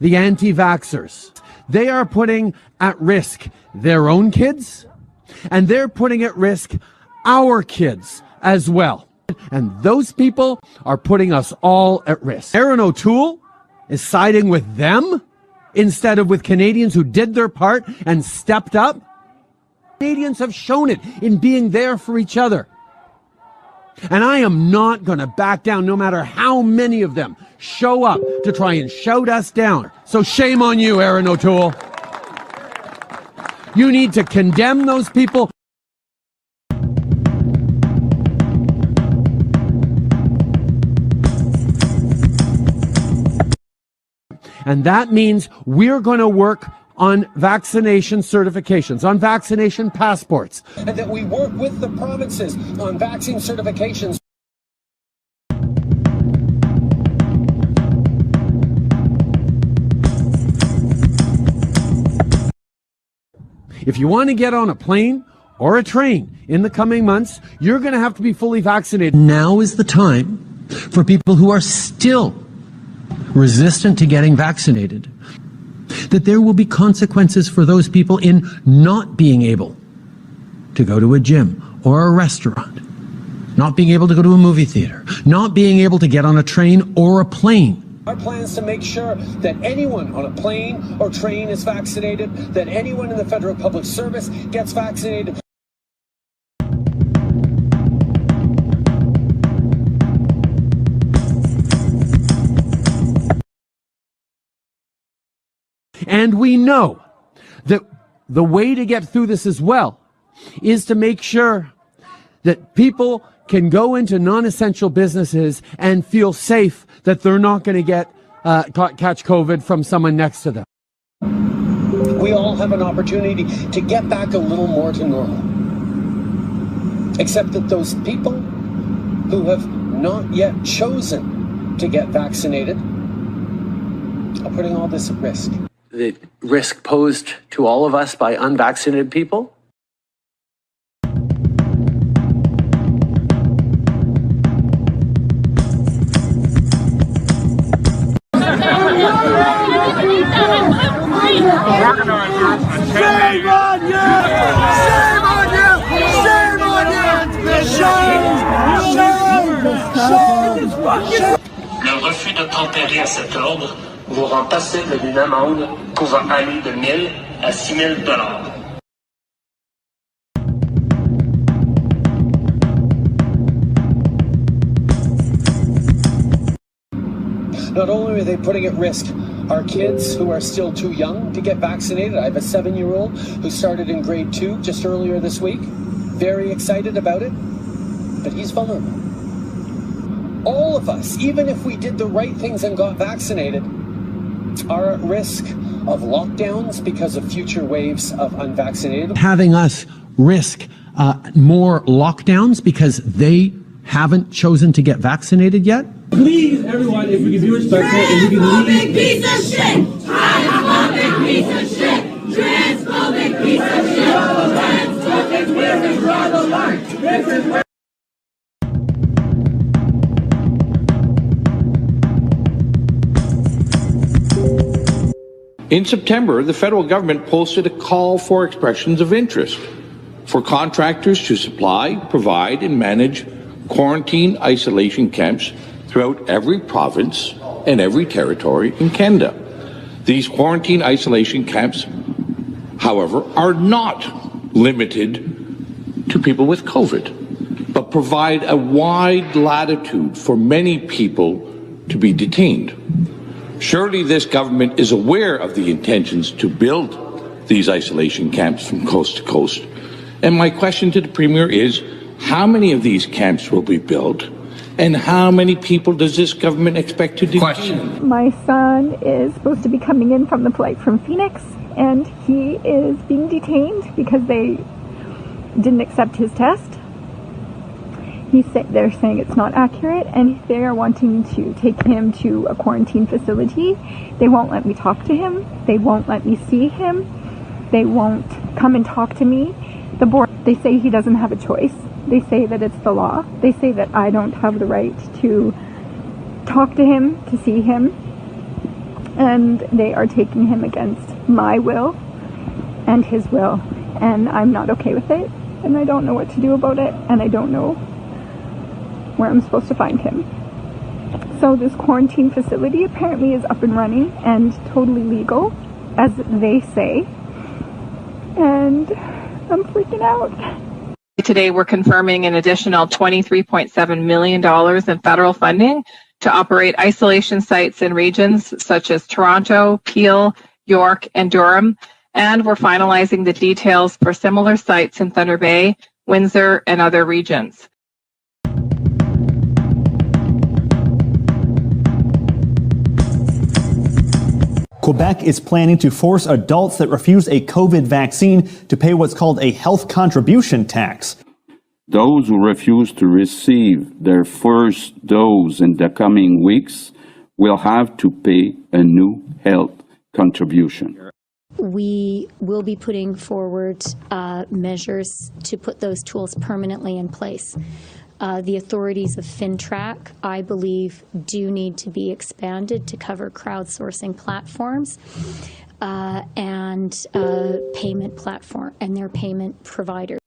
the anti-vaxxers. They are putting at risk their own kids, and they're putting at risk our kids as well. And those people are putting us all at risk. Aaron O'Toole is siding with them instead of with Canadians who did their part and stepped up. Canadians have shown it in being there for each other. And I am not going to back down no matter how many of them show up to try and shout us down. So shame on you, Aaron O'Toole. You need to condemn those people. And that means we're going to work on vaccination certifications, on vaccination passports. And that we work with the provinces on vaccine certifications. If you want to get on a plane or a train in the coming months, you're going to have to be fully vaccinated. Now is the time for people who are still resistant to getting vaccinated, that there will be consequences for those people in not being able to go to a gym or a restaurant, not being able to go to a movie theater, not being able to get on a train or a plane. Our plans to make sure that anyone on a plane or train is vaccinated, that anyone in the federal public service gets vaccinated. And we know that the way to get through this as well is to make sure that people can go into non-essential businesses and feel safe that they're not going to get catch COVID from someone next to them. We all have an opportunity to get back a little more to normal. Except that those people who have not yet chosen to get vaccinated are putting all this at risk. The risk posed to all of us by unvaccinated people? Shame on you! Shame on you! Shame on you! Shame! Le refus de tempérer à cet ordre vous rend passible d'une amende pouvant aller de 1 000 à 6 000 $. Not only are they putting at risk our kids who are still too young to get vaccinated. I have a 7-year-old who started in grade 2 just earlier this week. Very excited about it, but he's vulnerable. All of us, even if we did the right things and got vaccinated, are at risk of lockdowns because of future waves of unvaccinated. Having us risk more lockdowns because they haven't chosen to get vaccinated yet. Please, everyone, if we can be respectful and we can leave. Piece of shit! Transphobic piece of shit! Transphobic piece of shit! Transphobic, where we draw the line! This is where. In September, the federal government posted a call for expressions of interest for contractors to supply, provide, and manage quarantine isolation camps throughout every province and every territory in Canada. These quarantine isolation camps, however, are not limited to people with COVID, but provide a wide latitude for many people to be detained. Surely this government is aware of the intentions to build these isolation camps from coast to coast. And my question to the Premier is, how many of these camps will be built? And how many people does this government expect to detain? My son is supposed to be coming in from the flight from Phoenix, and he is being detained because they didn't accept his test. They're saying it's not accurate, and they are wanting to take him to a quarantine facility. They won't let me talk to him. They won't let me see him. They won't come and talk to me. The board, they say he doesn't have a choice. They say that it's the law. They say that I don't have the right to talk to him, to see him. and they are taking him against my will and his will, and I'm not okay with it, and I don't know what to do about it, and I don't know where I'm supposed to find him. So this quarantine facility apparently is up and running and totally legal, as they say, and I'm freaking out. Today, we're confirming an additional $23.7 million in federal funding to operate isolation sites in regions such as Toronto, Peel, York, and Durham. And we're finalizing the details for similar sites in Thunder Bay, Windsor, and other regions. Quebec is planning to force adults that refuse a COVID vaccine to pay what's called a health contribution tax. Those who refuse to receive their first dose in the coming weeks will have to pay a new health contribution. We will be putting forward measures to put those tools permanently in place. The authorities of FinTrack, I believe, do need to be expanded to cover crowdsourcing platforms and payment platform and their payment providers.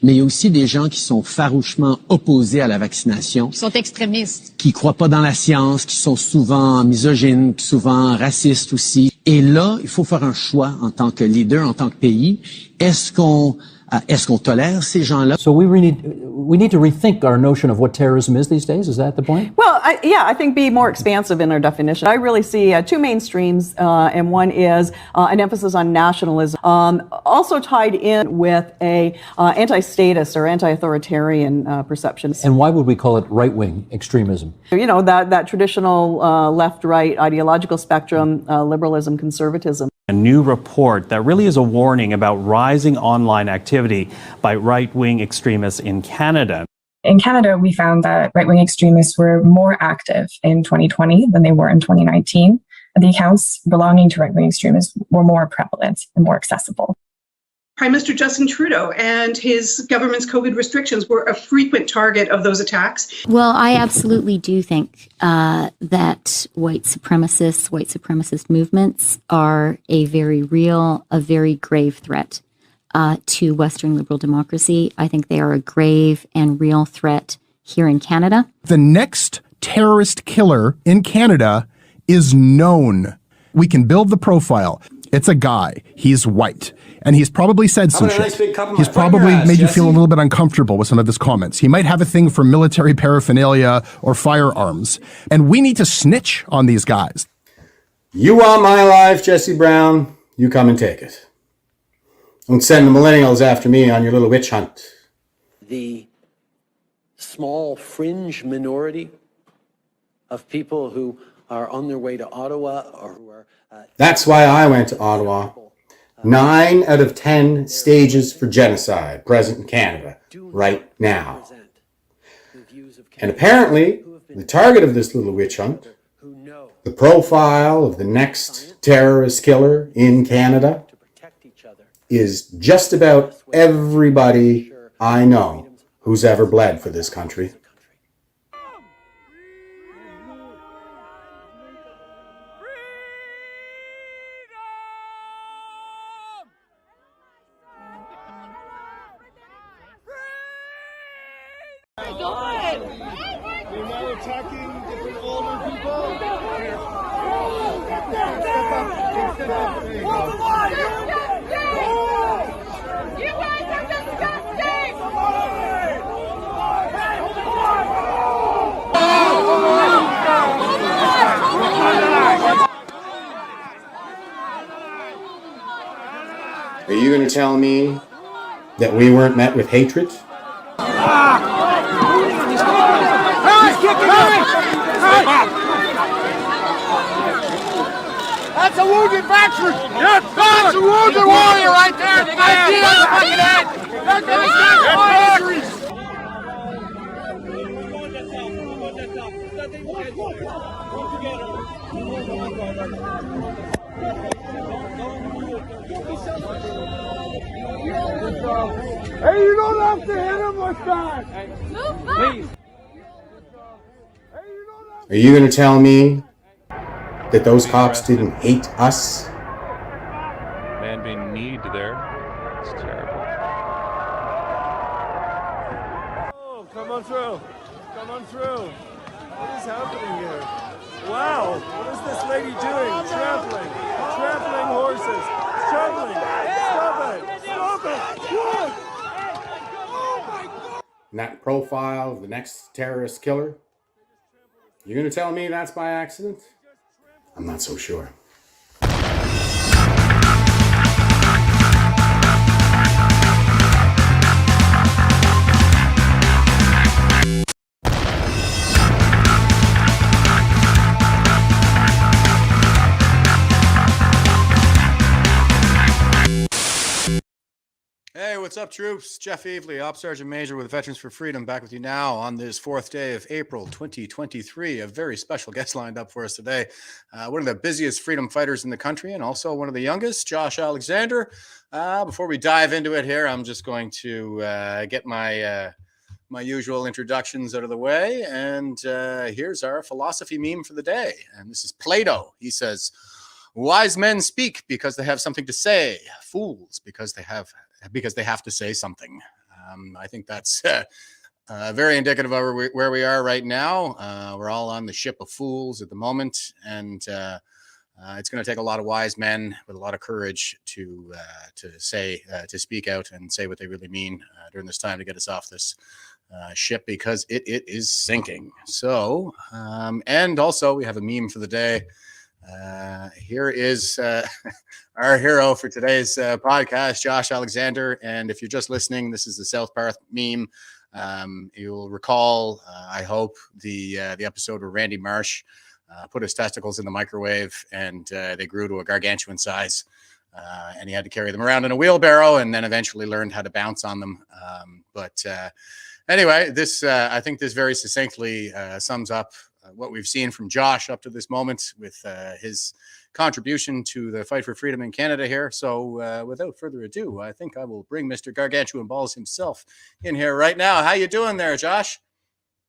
Mais il y a aussi des gens qui sont farouchement opposés à la vaccination. Qui sont extrémistes. Qui croient pas dans la science, qui sont souvent misogynes, souvent racistes aussi. Et là, il faut faire un choix en tant que leader, en tant que pays. Est-ce qu'on tolère ces gens-là? So we need to rethink our notion of what terrorism is these days. Is that the point? Well, I think be more expansive in our definition. I really see two main streams, and one is an emphasis on nationalism, also tied in with a anti-statist or anti-authoritarian perception. And why would we call it right-wing extremism? You know, that traditional left-right ideological spectrum, liberalism, conservatism. A new report that really is a warning about rising online activity by right-wing extremists in Canada. In Canada, we found that right-wing extremists were more active in 2020 than they were in 2019. The accounts belonging to right-wing extremists were more prevalent and more accessible. Prime Minister Justin Trudeau and his government's COVID restrictions were a frequent target of those attacks. Well, I absolutely do think that white supremacist movements are a very real, a very grave threat to Western liberal democracy. I think they are a grave and real threat here in Canada. The next terrorist killer in Canada is known. We can build the profile. It's a guy. He's white. And he's probably said some shit. He's probably made you feel a little bit uncomfortable with some of his comments. He might have a thing for military paraphernalia or firearms. And we need to snitch on these guys. You want my life, Jesse Brown? You come and take it. Don't send the millennials after me on your little witch hunt. The small fringe minority of people who are on their way to Ottawa or who are... That's why I went to Ottawa. 9 out of 10 stages for genocide present in Canada right now. And apparently, the target of this little witch hunt, the profile of the next terrorist killer in Canada, is just about everybody I know who's ever bled for this country. Are you going to tell me that we weren't met with hatred? That's a wounded veteran! That's a wounded warrior right there! That's Hey, you don't have to hit him like that. Move back. Please. Are you going to tell me that those cops didn't hate us? Man being kneed there. It's terrible. Oh, come on through. Come on through. What is happening here? Wow. What is this lady doing? Trampling. Trampling horses. Trampling. Stop it. Stop it. What? Oh my God. And that profile of the next terrorist killer? You're going to tell me that's by accident? I'm not so sure. Hey, what's up, troops? Jeff Evely, Ops Sgt-Maj with Veterans for Freedom, back with you now on this 4th day of April 2023. A very special guest lined up for us today. One of the busiest freedom fighters in the country and also one of the youngest, Josh Alexander. Before we dive into it here, I'm just going to get my usual introductions out of the way. And here's our philosophy meme for the day. And this is Plato. He says, "Wise men speak because they have something to say. Fools because they have to say something." I think that's very indicative of where we are right now. We're all on the ship of fools at the moment, and it's going to take a lot of wise men with a lot of courage to speak out and say what they really mean during this time to get us off this ship, because it is sinking. So, and also we have a meme for the day. Here is our hero for today's podcast, Josh Alexander. And if you're just listening, this is the South Park meme. You'll recall, I hope, the episode where Randy Marsh put his testicles in the microwave and they grew to a gargantuan size. And he had to carry them around in a wheelbarrow and then eventually learned how to bounce on them. But anyway, this I think this very succinctly sums up what we've seen from Josh up to this moment with his contribution to the fight for freedom in Canada here. So without further ado, I think I will bring Mr. Gargantuan Balls himself in here right now. How you doing there, Josh?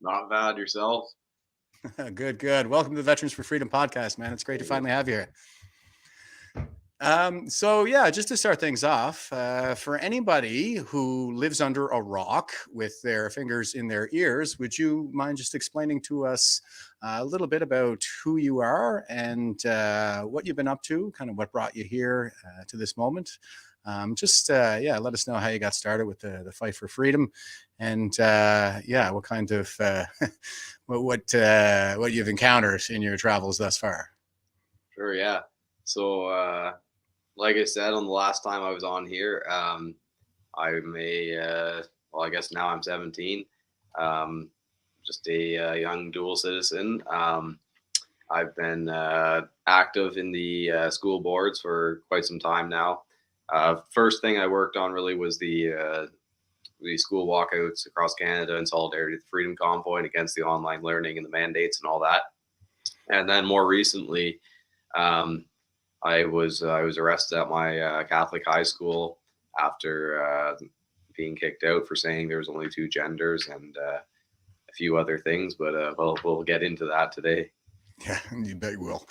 Not bad. Yourself? Good, good. Welcome to the Veterans for Freedom podcast, man. It's great to finally have you here. So yeah, just to start things off, for anybody who lives under a rock with their fingers in their ears, would you mind just explaining to us a little bit about who you are and what you've been up to, kind of what brought you here to this moment? Yeah, let us know how you got started with the fight for freedom, and yeah, what kind of what you've encountered in your travels thus far. Sure, yeah. So like I said on the last time I was on here, I'm well, I guess now I'm 17, just a young dual citizen. I've been active in the school boards for quite some time now. First thing I worked on really was the school walkouts across Canada in solidarity with the Freedom Convoy and against the online learning and the mandates and all that. And then more recently, I was arrested at my Catholic high school after being kicked out for saying there was only 2 genders and a few other things, but we'll get into that today. Yeah, you bet you will.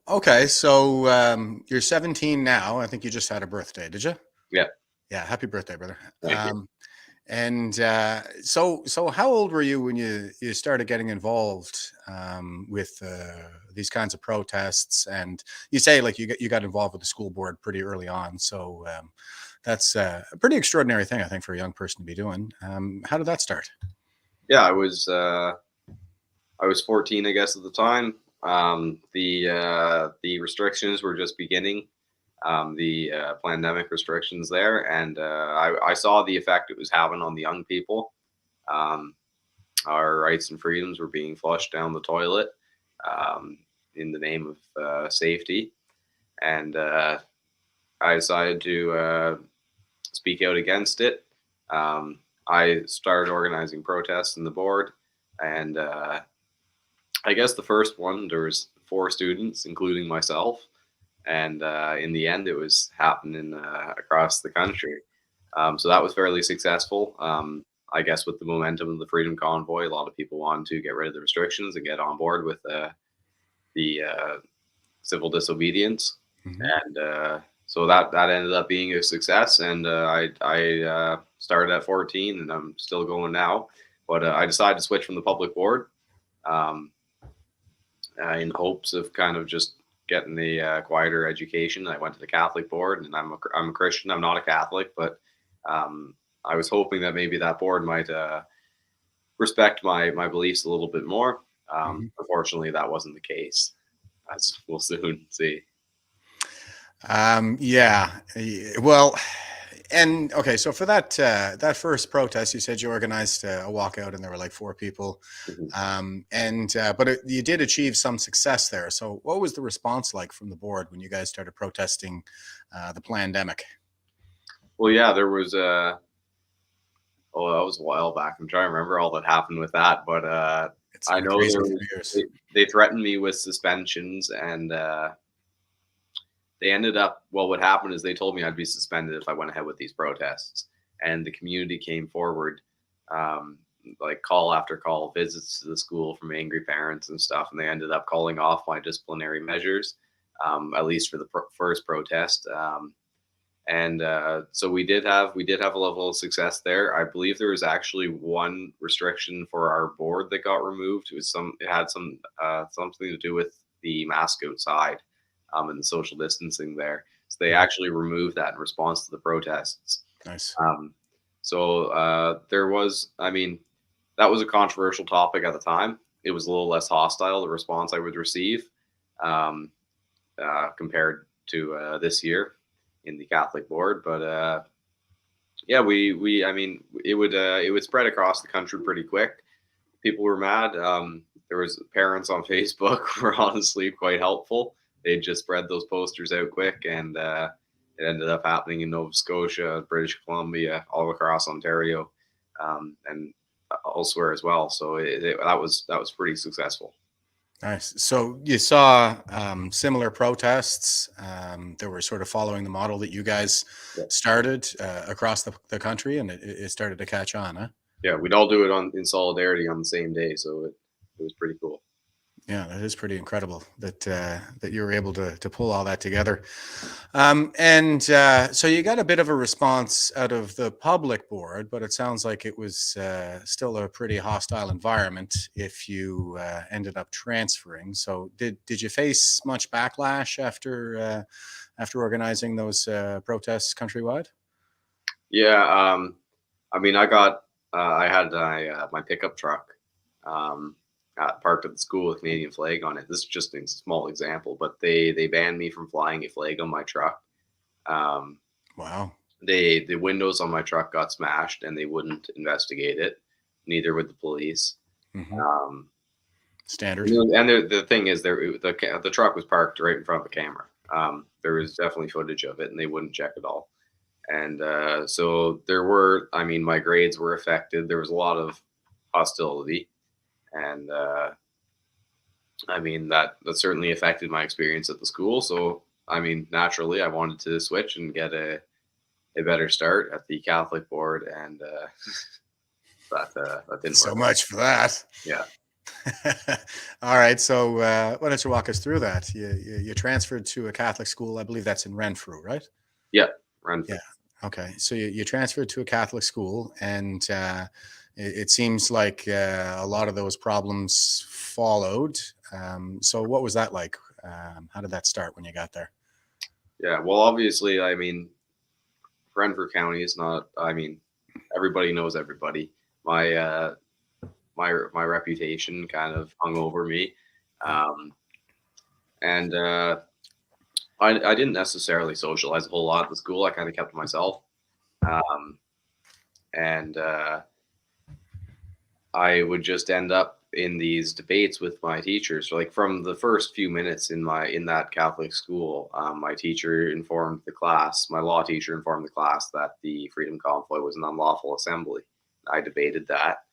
Okay, so you're 17 now. I think you just had a birthday, did you? Yeah. Yeah, happy birthday, brother. Thank you. And so how old were you when you started getting involved with these kinds of protests? And you say like you got involved with the school board pretty early on. So that's a pretty extraordinary thing, I think, for a young person to be doing. How did that start? Yeah, I was 14, I guess, at the time. The restrictions were just beginning. The pandemic restrictions there, and I saw the effect it was having on the young people. Our rights and freedoms were being flushed down the toilet in the name of safety, and I decided to speak out against it. I started organizing protests in the board, and I guess the first one, there was 4 students, including myself. And in the end, it was happening across the country. So that was fairly successful. I guess with the momentum of the Freedom Convoy, a lot of people wanted to get rid of the restrictions and get on board with the civil disobedience, and so that ended up being a success. And I started at 14, and I'm still going now. But I decided to switch from the public board in hopes of kind of just getting a quieter education. I went to the Catholic board, and I'm a Christian. I'm not a Catholic, but I was hoping that maybe that board might respect my beliefs a little bit more. Unfortunately, that wasn't the case, as we'll soon see. Yeah. Well, and okay, so for that that first protest, you said you organized a walkout, and there were like 4 people, but you did achieve some success there. So, what was the response like from the board when you guys started protesting the pandemic? Well, yeah, there was that was a while back. I'm trying to remember all that happened with that, but I know they threatened me with suspensions, and they ended up, well, what happened is they told me I'd be suspended if I went ahead with these protests. And the community came forward, like call after call, visits to the school from angry parents and stuff. And they ended up calling off my disciplinary measures, at least for the first protest. So we did have a level of success there. I believe there was actually one restriction for our board that got removed. It had something to do with the mask outside. And the social distancing there. So they actually removed that in response to the protests. Nice. There was, that was a controversial topic at the time. It was a little less hostile, the response I would receive, compared to this year in the Catholic board. But yeah, it would spread across the country pretty quick. People were mad. There was parents on Facebook were honestly quite helpful. They just spread those posters out quick, and it ended up happening in Nova Scotia, British Columbia, all across Ontario, and elsewhere as well. So that was pretty successful. Nice. So you saw similar protests that were sort of following the model that you guys started across the country, and it started to catch on, huh? Yeah, we'd all do it in solidarity on the same day, so it was pretty cool. Yeah, that is pretty incredible that you were able to pull all that together. So you got a bit of a response out of the public board, but it sounds like it was still a pretty hostile environment if you ended up transferring. So did you face much backlash after organizing those protests countrywide? Yeah, I had my pickup truck. Parked at the school with a Canadian flag on it. This is just a small example, but they banned me from flying a flag on my truck. Wow. The windows on my truck got smashed, and they wouldn't investigate it. Neither would the police. Standard. And the thing is, the truck was parked right in front of a camera. There was definitely footage of it, and they wouldn't check it all. And so there were, my grades were affected. There was a lot of hostility. And that certainly affected my experience at the school. So naturally, I wanted to switch and get a better start at the Catholic board, and that didn't work. So much for that. Yeah. All right. So why don't you walk us through that? You transferred to a Catholic school. I believe that's in Renfrew, right? Yeah, Renfrew. Yeah. Okay. So you transferred to a Catholic school, and it seems like a lot of those problems followed. So what was that like? How did that start when you got there? Yeah, well, obviously, Renfrew County is not, everybody knows everybody. My reputation kind of hung over me. And I didn't necessarily socialize a whole lot at the school. I kind of kept to myself. I would just end up in these debates with my teachers. Like from the first few minutes in that Catholic school, my teacher informed the class, my law teacher informed the class that the Freedom Convoy was an unlawful assembly. I debated that.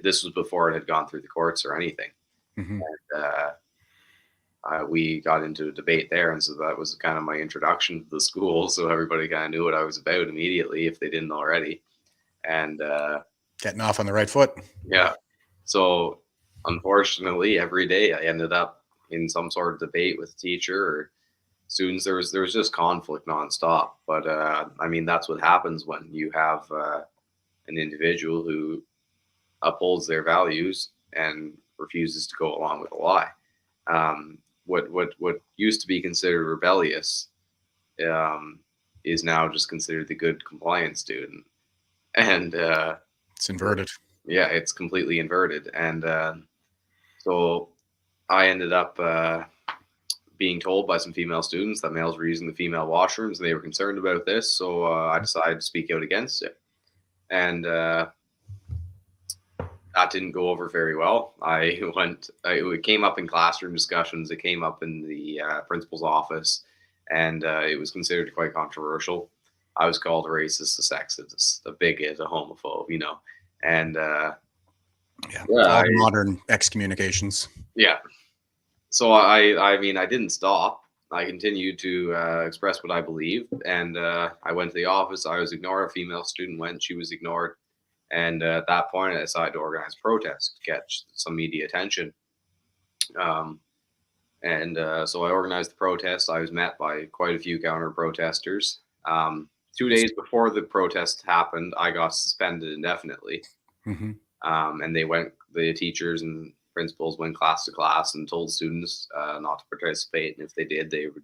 This was before it had gone through the courts or anything. And we got into a debate there, and so that was kind of my introduction to the school. So everybody kind of knew what I was about immediately if they didn't already. And getting off on the right foot. Yeah. So unfortunately, every day I ended up in some sort of debate with a teacher or students. There was just conflict nonstop. But I mean, that's what happens when you have an individual who upholds their values and refuses to go along with a lie. What used to be considered rebellious is now just considered the good compliance student, and it's inverted. Yeah, it's completely inverted, and so I ended up being told by some female students that males were using the female washrooms, and they were concerned about this. So I decided to speak out against it, and that didn't go over very well. It came up in classroom discussions. It came up in the principal's office, and it was considered quite controversial. I was called a racist, a sexist, a bigot, a homophobe, and all the modern excommunications. Yeah. So I mean, I didn't stop. I continued to express what I believed, and I went to the office. I was ignored. A female student went. She was ignored. And at that point, I decided to organize a protest to get some media attention. So I organized the protest. I was met by quite a few counter protesters. 2 days before the protest happened, I got suspended indefinitely. Mm-hmm. And the teachers and principals went class to class and told students not to participate. And if they did, they would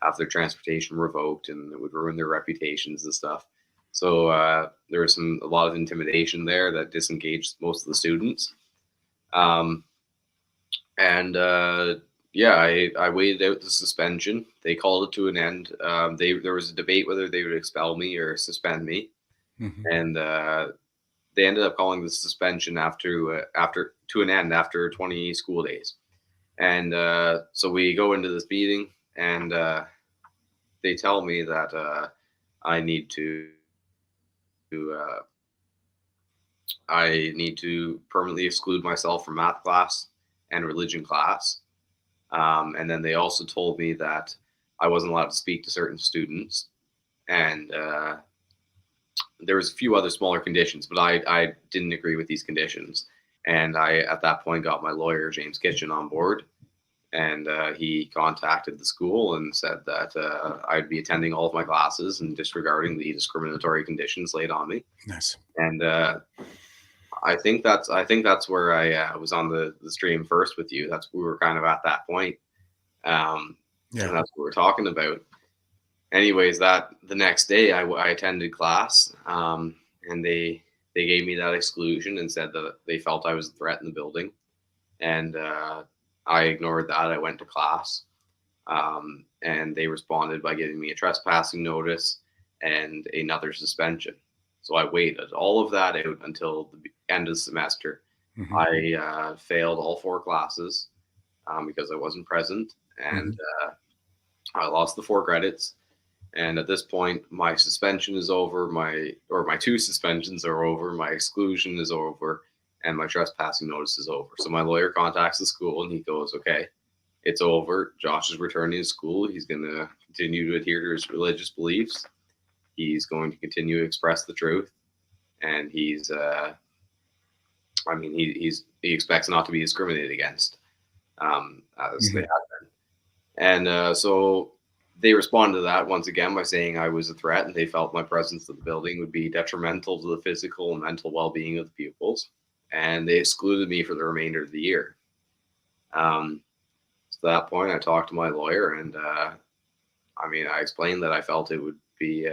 have their transportation revoked, and it would ruin their reputations and stuff. So there was a lot of intimidation there that disengaged most of the students. I waited out the suspension. They called it to an end. There was a debate whether they would expel me or suspend me. Mm-hmm. And they ended up calling the suspension to an end after 20 school days. And so we go into this meeting, and they tell me that I need to permanently exclude myself from math class and religion class. And then they also told me that I wasn't allowed to speak to certain students. And there was a few other smaller conditions, but I didn't agree with these conditions. And I, at that point, got my lawyer, James Kitchen, on board. And he contacted the school and said that I'd be attending all of my classes and disregarding the discriminatory conditions laid on me. Nice. And I think that's where I was on the stream first with you. We were kind of at that point. And that's what we're talking about. Anyways, the next day I attended class, and they gave me that exclusion and said that they felt I was a threat in the building. And I ignored that. I went to class, and they responded by giving me a trespassing notice and another suspension. So I waited all of that out until the end of the semester. Mm-hmm. I failed all 4 classes because I wasn't present, and I lost the 4 credits. And at this point, my suspension is over. My 2 suspensions are over. My exclusion is over. And my trespassing notice is over. So my lawyer contacts the school, and he goes, okay, it's over. Josh is returning to school. He's going to continue to adhere to his religious beliefs. He's going to continue to express the truth. And he expects not to be discriminated against, as they have been. And so they responded to that once again by saying I was a threat, and they felt my presence in the building would be detrimental to the physical and mental well-being of the pupils. And they excluded me for the remainder of the year. So at that point, I talked to my lawyer, and I explained that I felt it would be,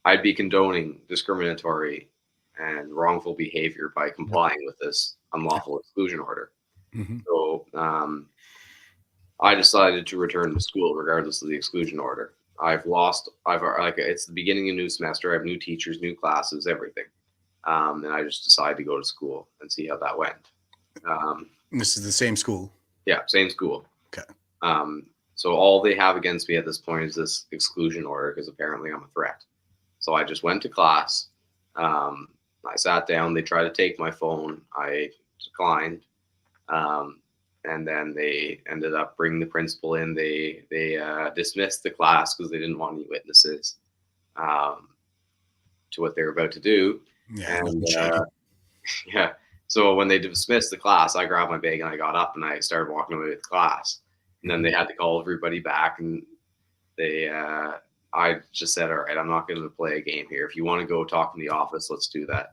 I'd be condoning discriminatory and wrongful behavior by complying with this unlawful exclusion order. Mm-hmm. So I decided to return to school regardless of the exclusion order. It's the beginning of a new semester. I have new teachers, new classes, everything. And I just decided to go to school and see how that went. This is the same school? Yeah, same school. Okay. So all they have against me at this point is this exclusion order because apparently I'm a threat. So I just went to class. I sat down. They tried to take my phone. I declined. And then they ended up bringing the principal in. They dismissed the class because they didn't want any witnesses to what they were about to do. Yeah, And shady. yeah, so when they dismissed the class, I grabbed my bag and I got up and I started walking away with class. And then they had to call everybody back, and I just said, all right, I'm not going to play a game here. If you want to go talk in the office, let's do that.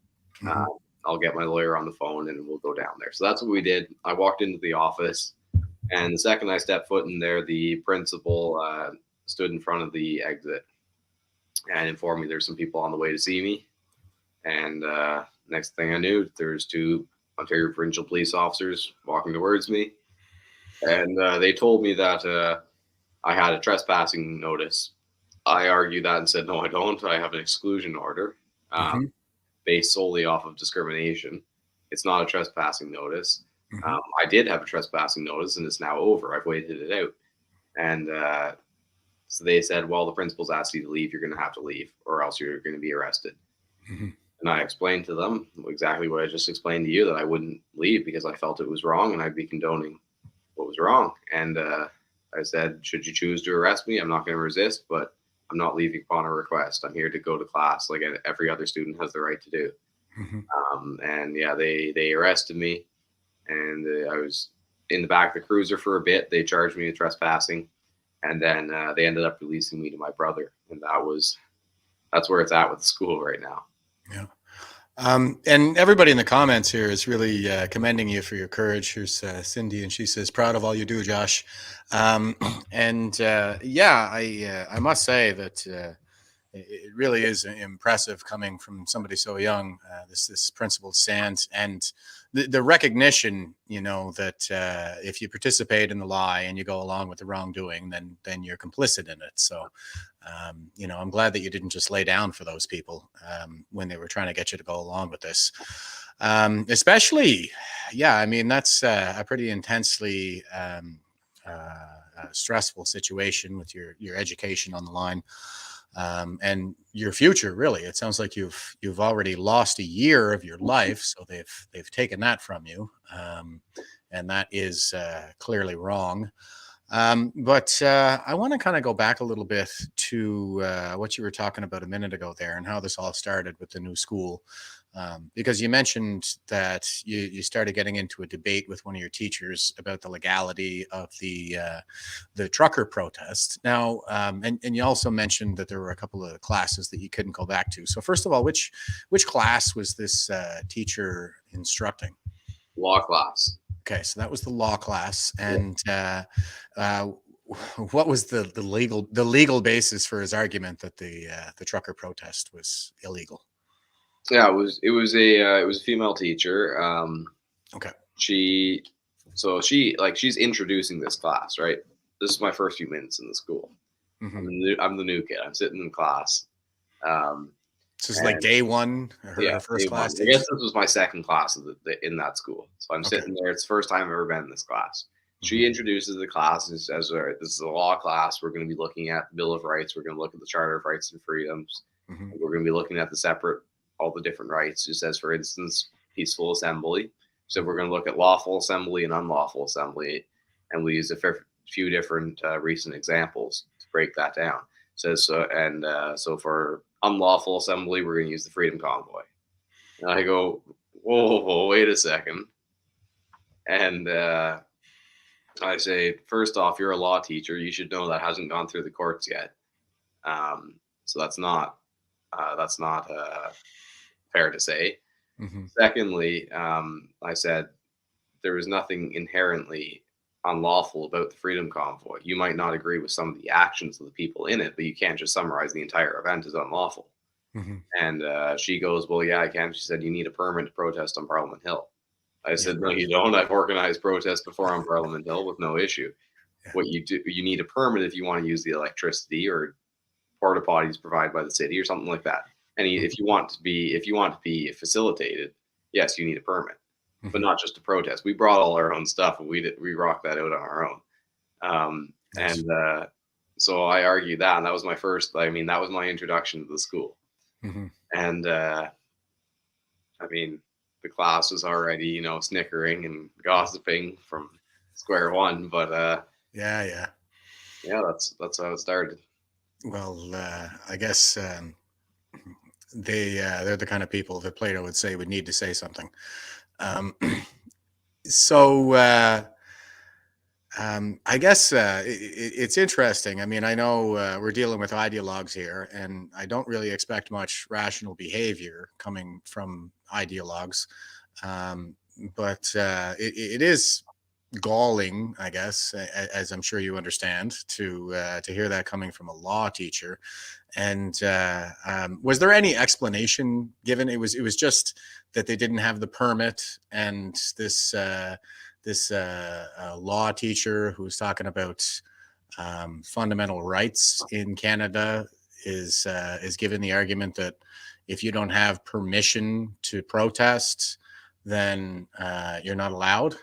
I'll get my lawyer on the phone and we'll go down there. So that's what we did. I walked into the office, and the second I stepped foot in there, the principal stood in front of the exit and informed me there's some people on the way to see me. And next thing I knew, there's 2 Ontario Provincial Police officers walking towards me. And they told me that I had a trespassing notice. I argued that and said, no, I don't. I have an exclusion order based solely off of discrimination. It's not a trespassing notice. I did have a trespassing notice, and it's now over. I've waited it out. And so they said, well, the principal's asked you to leave. You're going to have to leave, or else you're going to be arrested. And I explained to them exactly what I just explained to you, that I wouldn't leave because I felt it was wrong and I'd be condoning what was wrong. And I said, should you choose to arrest me, I'm not going to resist, but I'm not leaving upon a request. I'm here to go to class like every other student has the right to do. And yeah, they arrested me, and I was in the back of the cruiser for a bit. They charged me with trespassing, and then they ended up releasing me to my brother. And that's where it's at with the school right now. Yeah. And everybody in the comments here is really commending you for your courage. Here's Cindy, and she says, proud of all you do, Josh. I must say that it really is impressive coming from somebody so young, this principled stance, and the recognition, that if you participate in the lie and you go along with the wrongdoing, then you're complicit in it. So, I'm glad that you didn't just lay down for those people when they were trying to get you to go along with this. Especially, that's a pretty intensely stressful situation with your education on the line. And your future, really. It sounds like you've already lost a year of your life, so they've taken that from you, and that is clearly wrong. But I want to kind of go back a little bit to what you were talking about a minute ago there, and how this all started with the new school. Because you mentioned that you started getting into a debate with one of your teachers about the legality of the trucker protest. Now, and you also mentioned that there were a couple of classes that you couldn't go back to. So first of all, which class was this teacher instructing? Law class. Okay, so that was the law class, and what was the legal basis for his argument that the trucker protest was illegal? Yeah, it was a female teacher. Okay. She's introducing this class, right? This is my first few minutes in the school. I'm the new kid. I'm sitting in class. This is like day one, her first class. I guess this was my second class in that school. So I'm sitting there. It's the first time I've ever been in this class. She introduces the class and says, all right, this is a law class. We're going to be looking at the Bill of Rights. We're going to look at the Charter of Rights and Freedoms. We're going to be looking at all the different rights. It says, for instance, peaceful assembly. So we're going to look at lawful assembly and unlawful assembly. And we use a few different recent examples to break that down. So for unlawful assembly, we're going to use the Freedom Convoy. And I go, whoa, wait a second. And I say, first off, you're a law teacher. You should know that hasn't gone through the courts yet. So that's not fair to say. Secondly, I said there was nothing inherently unlawful about the Freedom Convoy. You might not agree with some of the actions of the people in it, but you can't just summarize the entire event as unlawful. And she goes, well, yeah, I can. She said, you need a permit to protest on Parliament Hill. I said, no, you don't. I've organized protests before on Parliament Hill with no issue. What you do, you need a permit if you want to use the electricity or porta potties provided by the city or something like that. And if you want to be facilitated, yes, you need a permit, but not just to protest. We brought all our own stuff and we rocked that out on our own. And so I argued that, and that was my that was my introduction to the school. And the class was already, snickering and gossiping from square one. But yeah, that's how it started. Well, I guess they're the kind of people that Plato would say would need to say something. So I guess it's interesting. I mean, I know we're dealing with ideologues here, and I don't really expect much rational behavior coming from ideologues. But it is galling, I guess, as I'm sure you understand, to hear that coming from a law teacher. And was there any explanation given? It was just that they didn't have the permit, and this law teacher who was talking about fundamental rights in Canada is given the argument that if you don't have permission to protest, then you're not allowed.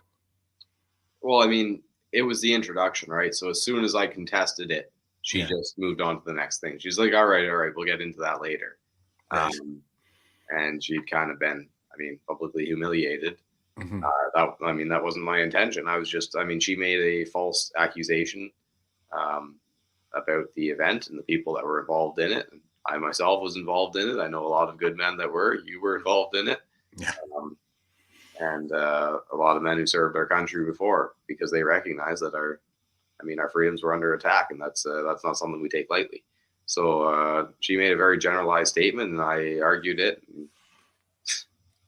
Well, I mean, it was the introduction, right? So as soon as I contested it, she Yeah. just moved on to the next thing. She's like, all right, we'll get into that later. Right. And she'd kind of been, I mean, publicly humiliated. Mhm. That wasn't my intention. She made a false accusation about the event and the people that were involved in it. And I myself was involved in it. I know a lot of good men that were. You were involved in it. Yeah. And a lot of men who served our country before, because they recognize that our freedoms were under attack, and that's not something we take lightly. So she made a very generalized statement, and I argued it.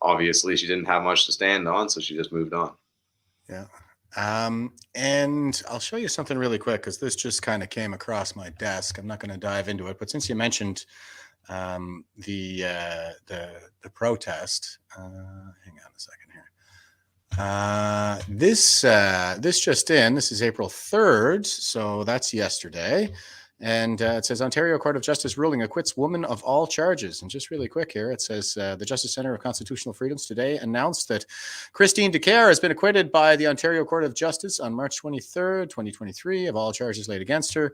Obviously, she didn't have much to stand on, so she just moved on. Yeah. And I'll show you something really quick, because this just kind of came across my desk. I'm not going to dive into it, but since you mentioned the protest, hang on a second here. This just in. This is April 3rd, so that's yesterday. And it says Ontario Court of Justice ruling acquits woman of all charges. And just really quick here, it says the Justice Centre of Constitutional Freedoms today announced that Christine Decaire has been acquitted by the Ontario Court of Justice on March 23rd, 2023, of all charges laid against her.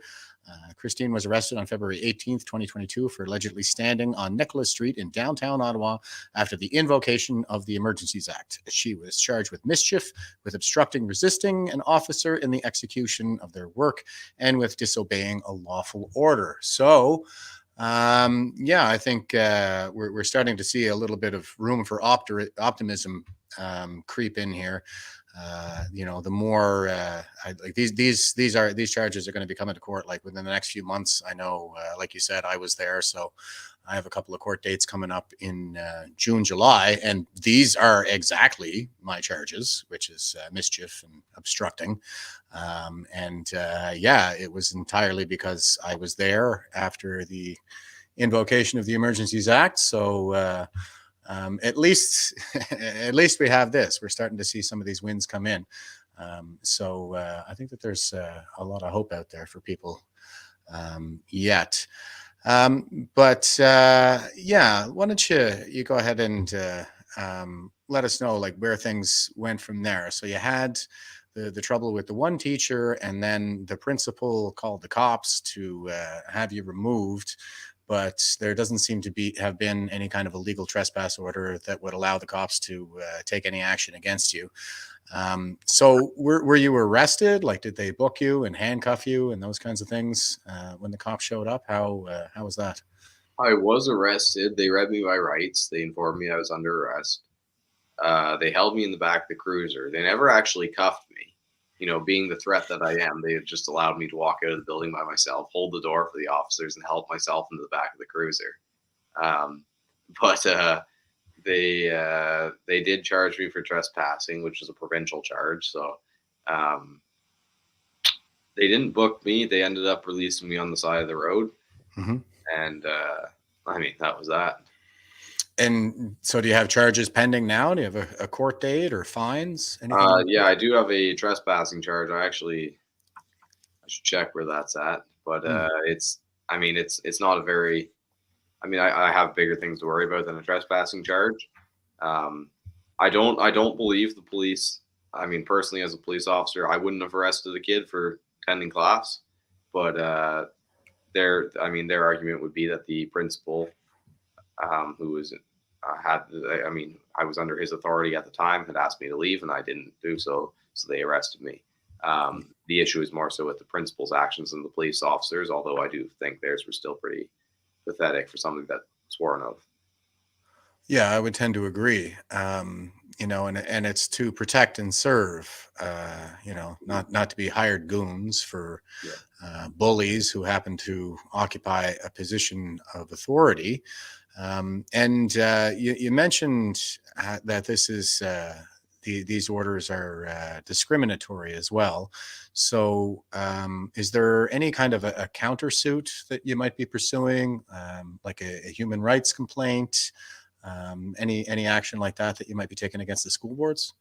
Christine was arrested on February 18th, 2022, for allegedly standing on Nicholas Street in downtown Ottawa after the invocation of the Emergencies Act. She was charged with mischief, with obstructing, resisting an officer in the execution of their work, and with disobeying a lawful order. So, I think we're starting to see a little bit of room for optimism creep in here. The more these charges are going to be coming to court like within the next few months. I know, like you said, I was there, so I have a couple of court dates coming up in June, July, and these are exactly my charges, which is mischief and obstructing. It was entirely because I was there after the invocation of the Emergencies Act. So at least we have this. We're starting to see some of these wins come in. I think that there's a lot of hope out there for people yet. Why don't you go ahead and let us know like where things went from there. So you had the trouble with the one teacher, and then the principal called the cops to have you removed. But there doesn't seem to have been any kind of a legal trespass order that would allow the cops to take any action against you. So were you arrested? Like, did they book you and handcuff you and those kinds of things when the cops showed up? How was that? I was arrested. They read me my rights. They informed me I was under arrest. They held me in the back of the cruiser. They never actually cuffed me. Being the threat that I am, they just allowed me to walk out of the building by myself, hold the door for the officers, and help myself into the back of the cruiser. They did charge me for trespassing, which is a provincial charge. So they didn't book me. They ended up releasing me on the side of the road. Mm-hmm. And that was that. And so do you have charges pending now? Do you have a court date or fines? Yeah, I do have a trespassing charge. I should check where that's at, but it's not a very, I have bigger things to worry about than a trespassing charge. I don't believe the police. Personally, as a police officer, I wouldn't have arrested a kid for attending class, but their argument would be that the principal, who was I was under his authority at the time, had asked me to leave, and I didn't do so, so they arrested me. The issue is more so with the principal's actions than the police officers, although I do think theirs were still pretty pathetic for something that's sworn of. Yeah, I would tend to agree. You know, and it's to protect and serve. You know, not to be hired goons for bullies who happen to occupy a position of authority. And you mentioned that this is these orders are discriminatory as well. So, is there any kind of a countersuit that you might be pursuing, like a human rights complaint? Any action like that you might be taking against the school boards?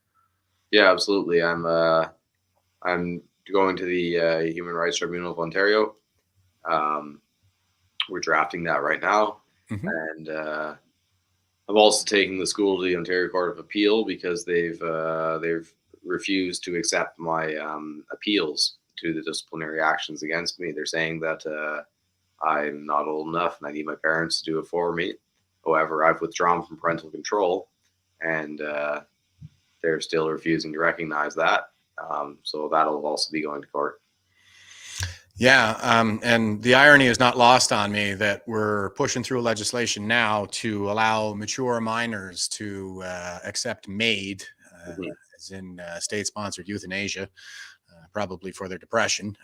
Yeah, absolutely. I'm going to the Human Rights Tribunal of Ontario. We're drafting that right now, and I'm also taking the school to the Ontario Court of Appeal because they've refused to accept my appeals to the disciplinary actions against me. They're saying that I'm not old enough and I need my parents to do it for me. However, I've withdrawn from parental control, and they're still refusing to recognize that. So that'll also be going to court. Yeah, and the irony is not lost on me that we're pushing through legislation now to allow mature minors to accept MAID, as in state-sponsored euthanasia, probably for their depression.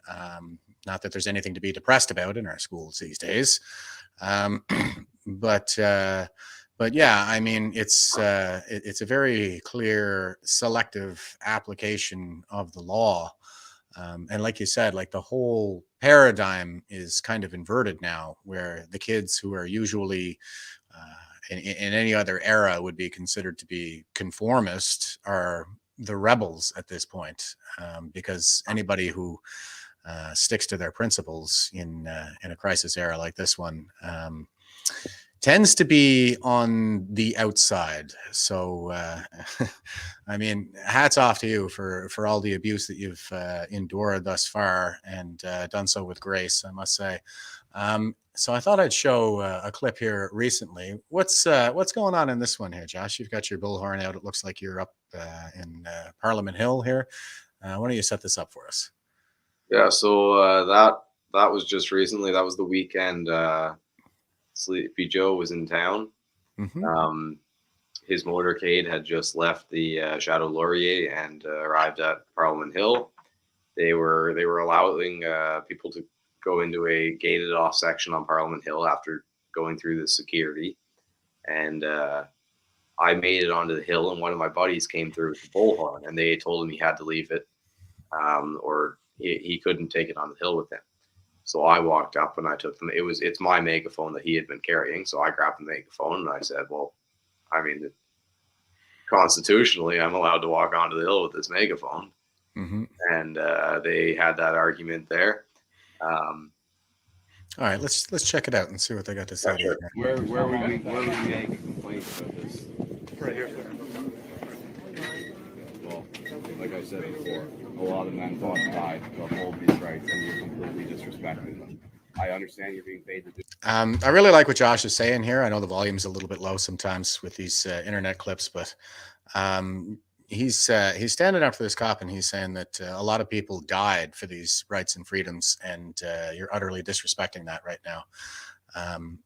Not that there's anything to be depressed about in our schools these days. But yeah, I mean, it's a very clear selective application of the law. And like you said, like the whole paradigm is kind of inverted now, where the kids who are usually in any other era would be considered to be conformist are the rebels at this point, because anybody who sticks to their principles in a crisis era like this one tends to be on the outside. So, I mean, hats off to you for all the abuse that you've endured thus far, and done so with grace, I must say. So I thought I'd show a clip here recently. What's going on in this one here, Josh? You've got your bullhorn out. It looks like you're up in Parliament Hill here. Why don't you set this up for us? Yeah, so that was just recently. That was the weekend. Sleepy Joe was in town. His motorcade had just left the Chateau Laurier and arrived at Parliament Hill. They were allowing people to go into a gated off section on Parliament Hill after going through the security. And I made it onto the hill, and one of my buddies came through with the bullhorn, and they told him he had to leave it, or he couldn't take it on the hill with him. So I walked up and I took them. It's my megaphone that he had been carrying. So I grabbed the megaphone and I said, well, I mean, constitutionally, I'm allowed to walk onto the hill with this megaphone. And they had that argument there. All right, let's check it out and see what they got to say. Sure. Where would we make a complaint about this? Right here. Well, like I said before, a lot of men fought and died to uphold these rights, and you're completely disrespecting them. I understand you're being paid to do. I really like what Josh is saying here. I know the volume's a little bit low sometimes with these internet clips, but he's standing up for this cop, and he's saying that a lot of people died for these rights and freedoms, and you're utterly disrespecting that right now.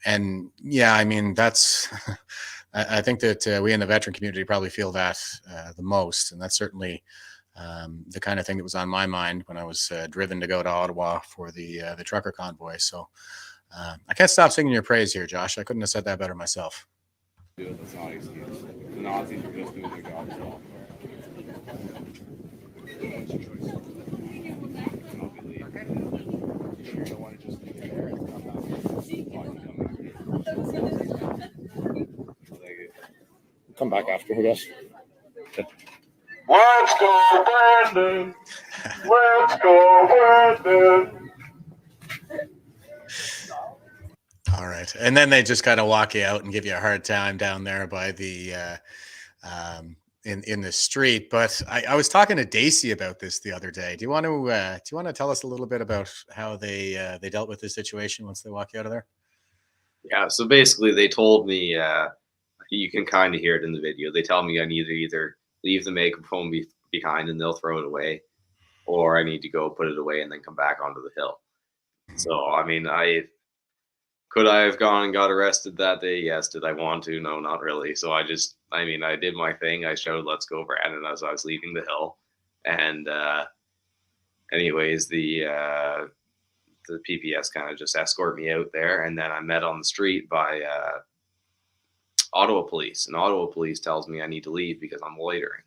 And yeah, I mean, that's I think that we in the veteran community probably feel that the most, and that's certainly the kind of thing that was on my mind when I was driven to go to Ottawa for the trucker convoy. So I can't stop singing your praise here, Josh. I couldn't have said that better myself. Dude, that's not an excuse. The Nazis are just doing their job as well. It's a choice. Don't believe. You don't want to just leave it there and come back. Come back after, I guess. Let's go, Brandon! Let's go, Brandon! All right. And then they just kind of walk you out and give you a hard time down there by the in the street. But I was talking to Daisy about this the other day. Do you want to tell us a little bit about how they dealt with this situation once they walk you out of there? Yeah, so basically they told me, you can kind of hear it in the video. They tell me I need to either leave the microphone behind and they'll throw it away, or I need to go put it away and then come back onto the hill. So, I mean, could I have gone and got arrested that day? Yes. Did I want to? No, not really. So I did my thing. I shouted, "Let's go, Brandon," as I was leaving the hill. And anyways, the PPS kind of just escort me out there, and then I'm met on the street by Ottawa police, and Ottawa police tells me I need to leave because I'm loitering.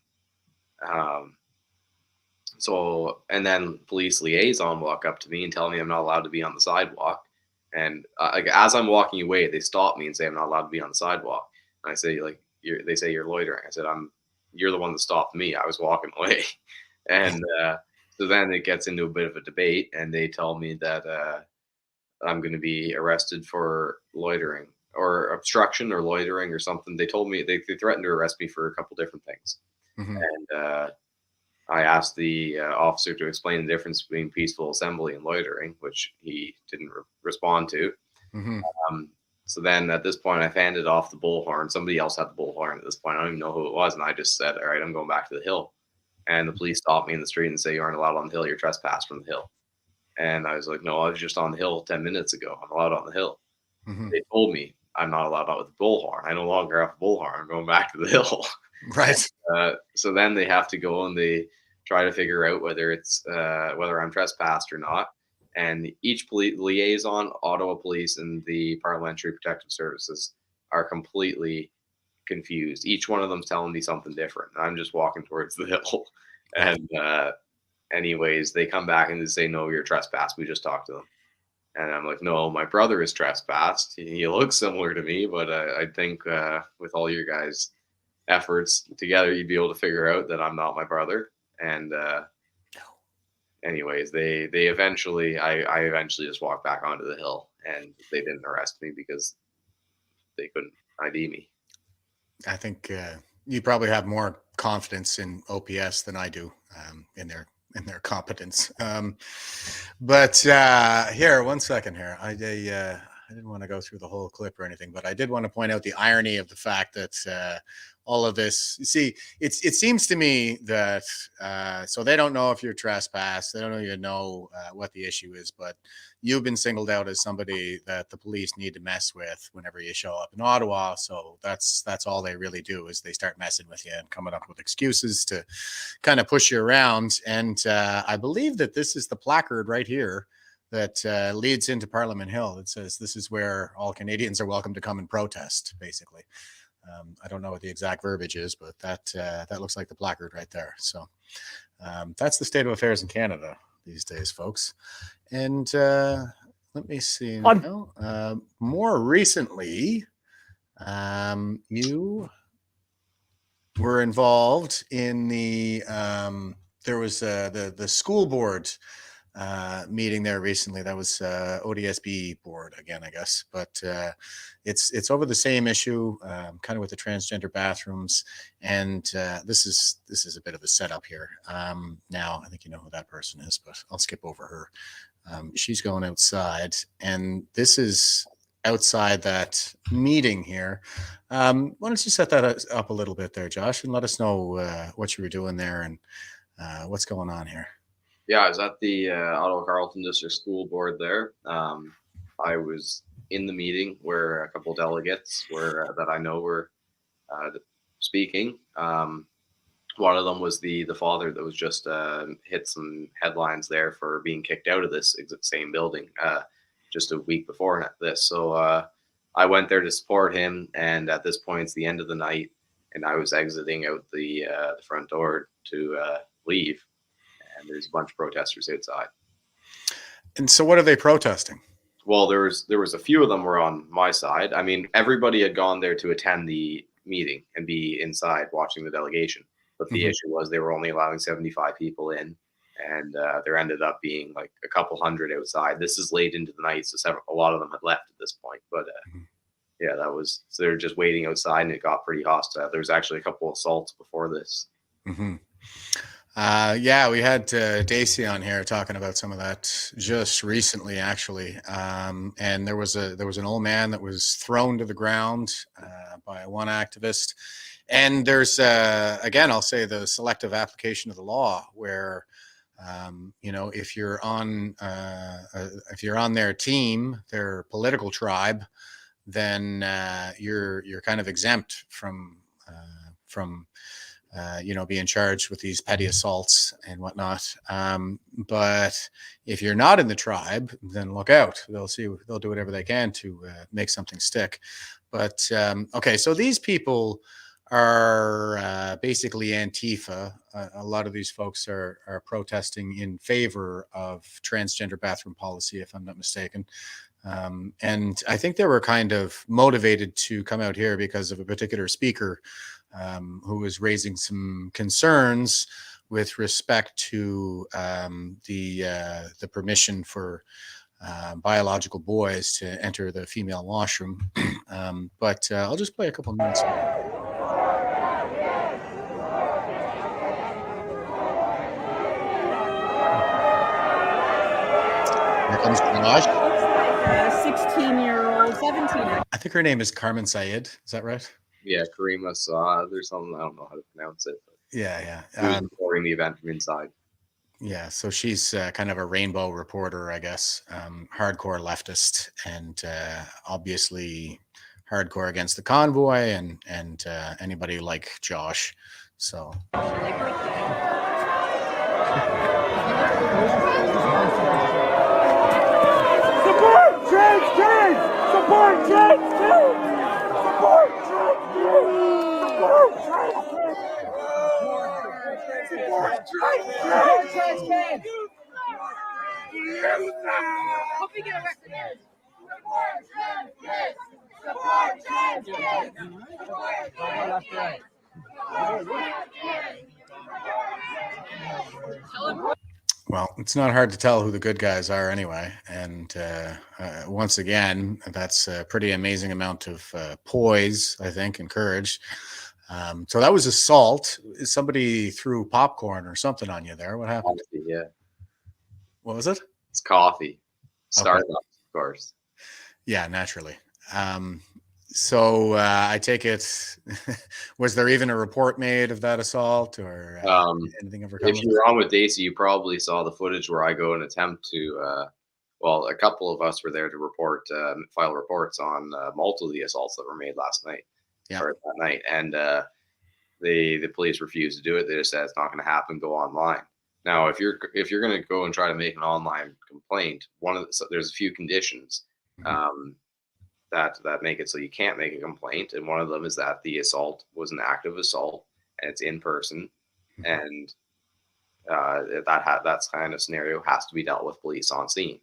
And then police liaison walk up to me and tell me I'm not allowed to be on the sidewalk. And as I'm walking away, they stop me and say I'm not allowed to be on the sidewalk. And I say, they say you're loitering. I said, you're the one that stopped me. I was walking away. And so then it gets into a bit of a debate, and they tell me that I'm going to be arrested for loitering or obstruction or loitering or something. They told me they threatened to arrest me for a couple different things. And I asked the officer to explain the difference between peaceful assembly and loitering, which he didn't respond to. So then at this point, I handed off the bullhorn. Somebody else had the bullhorn at this point. I don't even know who it was. And I just said, all right, I'm going back to the hill. And the police stopped me in the street and say, you aren't allowed on the hill. You're trespassed from the hill. And I was like, no, I was just on the hill 10 minutes ago. I'm allowed on the hill. They told me I'm not allowed out with the bullhorn. I no longer have a bullhorn. I'm going back to the hill. Right. So then they have to go and they try to figure out whether I'm trespassed or not. And each police liaison, Ottawa Police, and the Parliamentary Protective Services are completely confused. Each one of them's telling me something different. I'm just walking towards the hill. And anyways, they come back and they say, no, you're trespassed. We just talked to them. And I'm like, no, my brother is trespassed. He looks similar to me, but I think with all your guys' efforts together, you'd be able to figure out that I'm not my brother. And anyways, I eventually just walked back onto the hill, and they didn't arrest me because they couldn't ID me. I think you probably have more confidence in OPS than I do in their competence. But here, 1 second here. I didn't want to go through the whole clip or anything, but I did want to point out the irony of the fact that all of this, you see, it seems to me that so they don't know if you're trespassed. They don't even know what the issue is, but you've been singled out as somebody that the police need to mess with whenever you show up in Ottawa. So that's all they really do, is they start messing with you and coming up with excuses to kind of push you around. And I believe that this is the placard right here that leads into Parliament Hill. It says this is where all Canadians are welcome to come and protest, basically. I don't know what the exact verbiage is, but that looks like the placard right there. So that's the state of affairs in Canada these days, folks. And let me see now. More recently, you were involved in there was the school board meeting there recently. That was ODSB board again, I guess, but it's over the same issue, kind of with the transgender bathrooms. And this is a bit of a setup here. Now I think you know who that person is, but I'll skip over her. She's going outside, and this is outside that meeting here. Why don't you set that up a little bit there, Josh, and let us know what you were doing there and what's going on here. Yeah, I was at the Ottawa Carleton District School Board there. I was in the meeting where a couple of delegates that I know were speaking. One of them was the father that was just hit some headlines there for being kicked out of this same building just a week before this. So I went there to support him, and at this point, it's the end of the night, and I was exiting out the front door to leave. And there's a bunch of protesters outside. And so what are they protesting? Well, there was a few of them were on my side. I mean, everybody had gone there to attend the meeting and be inside watching the delegation. But the issue was they were only allowing 75 people in, and there ended up being like a couple hundred outside. This is late into the night, so a lot of them had left at this point. But yeah, so they're just waiting outside, and it got pretty hostile. There was actually a couple of assaults before this. Yeah, we had Daisy on here talking about some of that just recently, actually. And there was an old man that was thrown to the ground by one activist. And there's again, I'll say the selective application of the law, where If you're on their team, their political tribe, then you're kind of exempt from being charged with these petty assaults and whatnot. But if you're not in the tribe, then look out. They'll do whatever they can to make something stick. But okay, so these people are basically Antifa. A lot of these folks are protesting in favor of transgender bathroom policy, if I'm not mistaken. And I think they were kind of motivated to come out here because of a particular speaker who was raising some concerns with respect to the permission for biological boys to enter the female washroom. But I'll just play a couple minutes. Here comes Sgt-Maj. 16-year-old, 17-year-old. I think her name is Carmen Said. Is that right? Yeah, Karima Saad or something. I don't know how to pronounce it. But Yeah. she was reporting the event from inside. Yeah, so she's kind of a rainbow reporter, I guess. Hardcore leftist, and obviously hardcore against the convoy and anybody like Josh. So. Support trans kids! Support trans kids! Support trans kids! Support trans kids! Support trans kids! Hope we get arrested. Support trans kids! Support trans kids! Well, it's not hard to tell who the good guys are anyway. And once again, that's a pretty amazing amount of poise, I think, and courage. So that was assault. Somebody threw popcorn or something on you there. What happened? Coffee, yeah. What was it? It's coffee. Starbucks, Okay. of course. Yeah, naturally. So I take it, was there even a report made of that assault or anything ever come If you were on with Daisy, you probably saw the footage where I go and attempt to, a couple of us were there to file reports on multiple of the assaults that were made last night, or that night. And the police refused to do it. They just said it's not going to happen, go online. Now, if you're going to go and try to make an online complaint, there's a few conditions that make it so you can't make a complaint, and one of them is that the assault was an active assault and it's in person, and that kind of scenario has to be dealt with police on scene.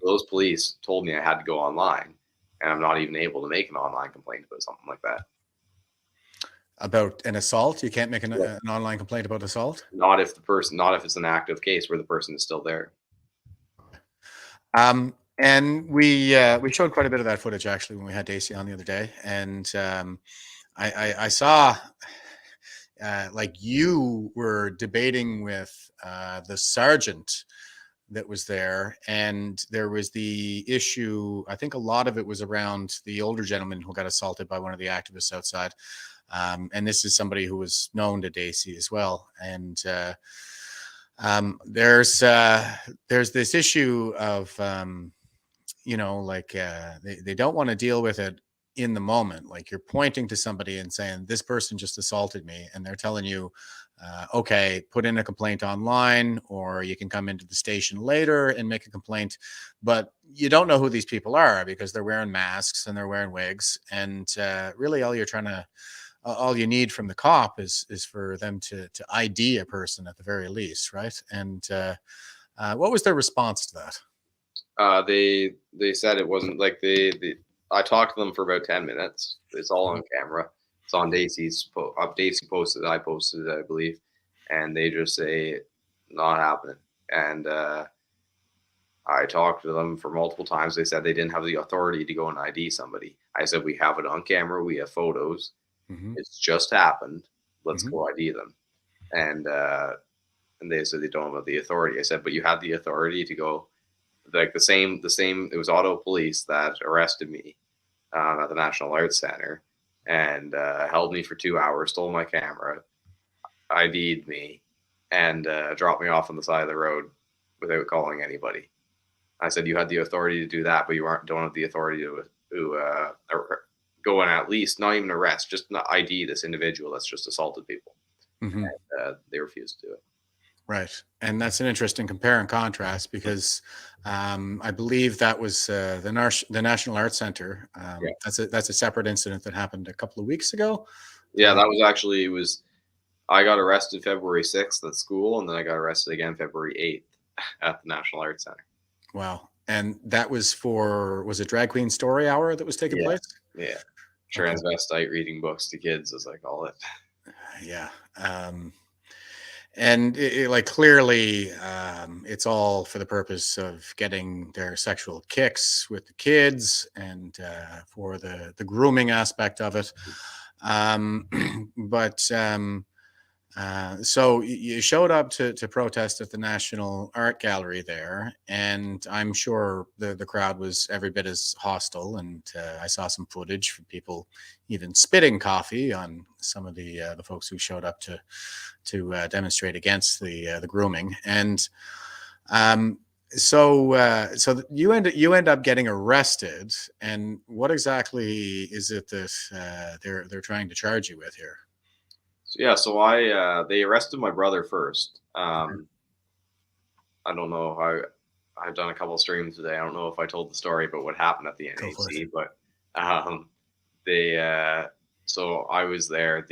Those police told me I had to go online, and I'm not even able to make an online complaint about something like that. About an assault? You can't make an online complaint about assault? Not if it's an active case where the person is still there. And we showed quite a bit of that footage actually when we had Daisy on the other day, and I saw like you were debating with the sergeant that was there, and there was the issue. I think a lot of it was around the older gentleman who got assaulted by one of the activists outside, and this is somebody who was known to Daisy as well, and there's this issue of they don't want to deal with it in the moment. Like, you're pointing to somebody and saying, this person just assaulted me, and they're telling you, okay, put in a complaint online, or you can come into the station later and make a complaint. But you don't know who these people are because they're wearing masks and they're wearing wigs, and really all you need from the cop is for them to ID a person at the very least, right? And what was their response to that? They said it wasn't like I talked to them for about 10 minutes. It's all on camera. It's on Daisy's Daisy posted. I posted it, I believe, and they just say not happening. And I talked to them for multiple times. They said they didn't have the authority to go and ID somebody. I said, we have it on camera. We have photos. It's just happened. Let's go ID them. And they said they don't have the authority. I said, but you have the authority to go. Like the same. It was auto police that arrested me at the National Arts Center and held me for 2 hours, stole my camera, ID'd me, and dropped me off on the side of the road without calling anybody. I said, you had the authority to do that, but you don't have the authority to go and at least not even arrest, just not ID this individual that's just assaulted people. Mhm. And they refused to do it. Right. And that's an interesting compare and contrast because I believe that was the National Arts Center. Yeah. That's a separate incident that happened a couple of weeks ago. Yeah, that was actually, I got arrested February 6th at school, and then I got arrested again February 8th at the National Arts Center. Wow. And that was was it Drag Queen Story Hour that was taking place? Yeah. Transvestite reading books to kids, as I call it. Yeah. And like clearly it's all for the purpose of getting their sexual kicks with the kids and for the grooming aspect of it. So you showed up to protest at the National Art Gallery there, and I'm sure the crowd was every bit as hostile. And I saw some footage from people even spitting coffee on some of the folks who showed up to demonstrate against the grooming. And so you end up getting arrested. And what exactly is it that they're trying to charge you with here? So they arrested my brother first. I don't know how. I've done a couple of streams today. I don't know if I told the story about what happened at the NAC, but so I was there.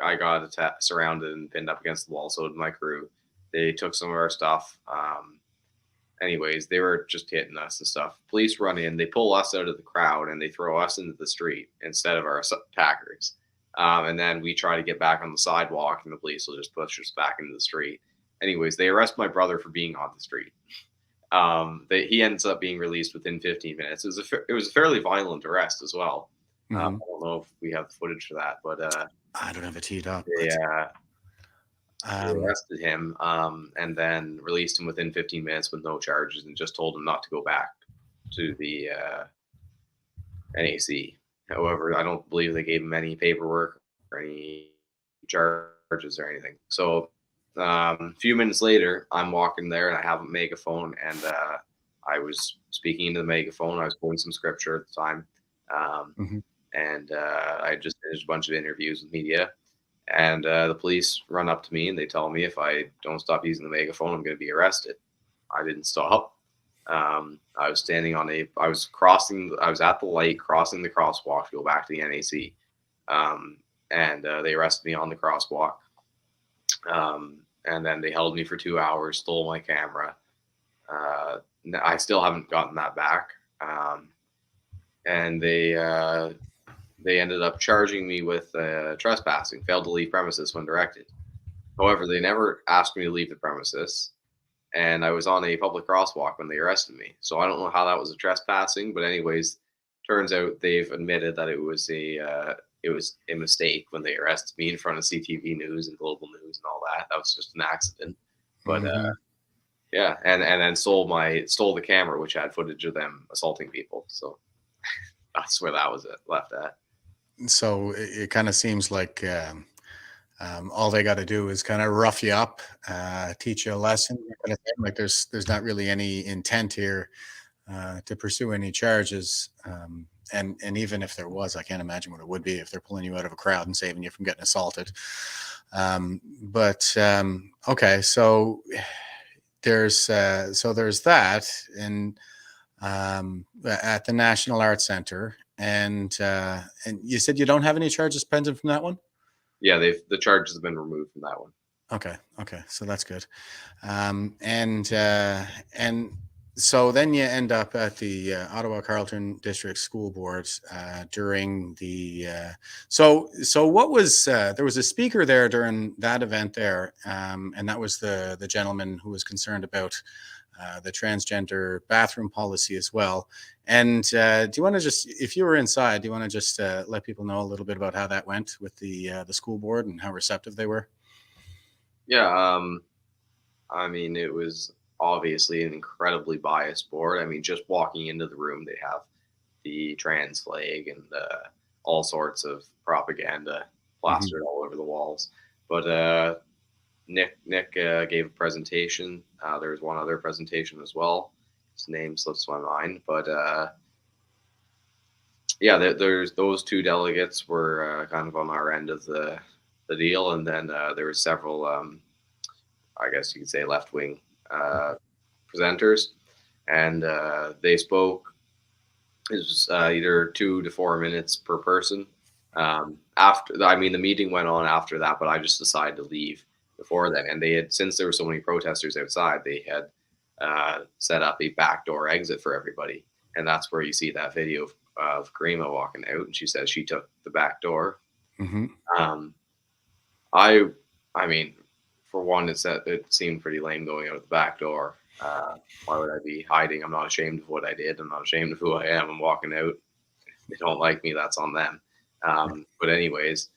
I got surrounded and pinned up against the wall. So did my crew. They took some of our stuff. Anyways, they were just hitting us and stuff. Police run in. They pull us out of the crowd and they throw us into the street instead of our attackers. And then we try to get back on the sidewalk, and the police will just push us back into the street. Anyways, they arrest my brother for being on the street. He ends up being released within 15 minutes. It was a fairly violent arrest as well. Mm-hmm. I don't know if we have footage for that, but I don't have it teed up. They arrested him and then released him within 15 minutes with no charges, and just told him not to go back to the NAC. However, I don't believe they gave him any paperwork or any charges or anything. So a few minutes later, I'm walking there and I have a megaphone, and I was speaking into the megaphone. I was quoting some scripture at the time. And I just finished a bunch of interviews with media. And the police run up to me and they tell me if I don't stop using the megaphone, I'm going to be arrested. I didn't stop. I was standing I was at the light, crossing the crosswalk to go back to the NAC. And they arrested me on the crosswalk. And then they held me for 2 hours, stole my camera. I still haven't gotten that back. And they ended up charging me with trespassing, failed to leave premises when directed. However, they never asked me to leave the premises. And I was on a public crosswalk when they arrested me. So I don't know how that was a trespassing, but anyways, turns out they've admitted that it was a mistake when they arrested me in front of CTV News and Global News and all that. That was just an accident. But yeah, and then stole the camera, which had footage of them assaulting people. So that's where that was left at. So it kind of seems like all they got to do is kind of rough you up, teach you a lesson. Kind of thing. Like there's not really any intent here to pursue any charges. And even if there was, I can't imagine what it would be if they're pulling you out of a crowd and saving you from getting assaulted. Okay, so there's that in at the National Arts Center, and you said you don't have any charges pending from that one? Yeah, the charges have been removed from that one. Okay, so that's good. And so then you end up at the Ottawa Carleton District School Board during the. So what was there was a speaker there during that event there, and that was the gentleman who was concerned about the transgender bathroom policy as well. And do you want to just, if you were inside, do you want to just let people know a little bit about how that went with the school board and how receptive they were? Yeah, I mean, it was obviously an incredibly biased board. I mean, just walking into the room, they have the trans flag and all sorts of propaganda plastered all over the walls. But Nick gave a presentation. There was one other presentation as well. His name slips my mind, but yeah, there's those two delegates were kind of on our end of the deal, and then there were several, I guess you could say, left wing presenters, and they spoke. It was either 2 to 4 minutes per person. I mean, the meeting went on after that, but I just decided to leave before then. And they had, since there were so many protesters outside, they had set up a backdoor exit for everybody. And that's where you see that video of Karima walking out, and she says she took the back door. Mm-hmm. I mean, for one, it seemed pretty lame going out the back door. Why would I be hiding? I'm not ashamed of what I did. I'm not ashamed of who I am. I'm walking out. If they don't like me, that's on them. But anyways,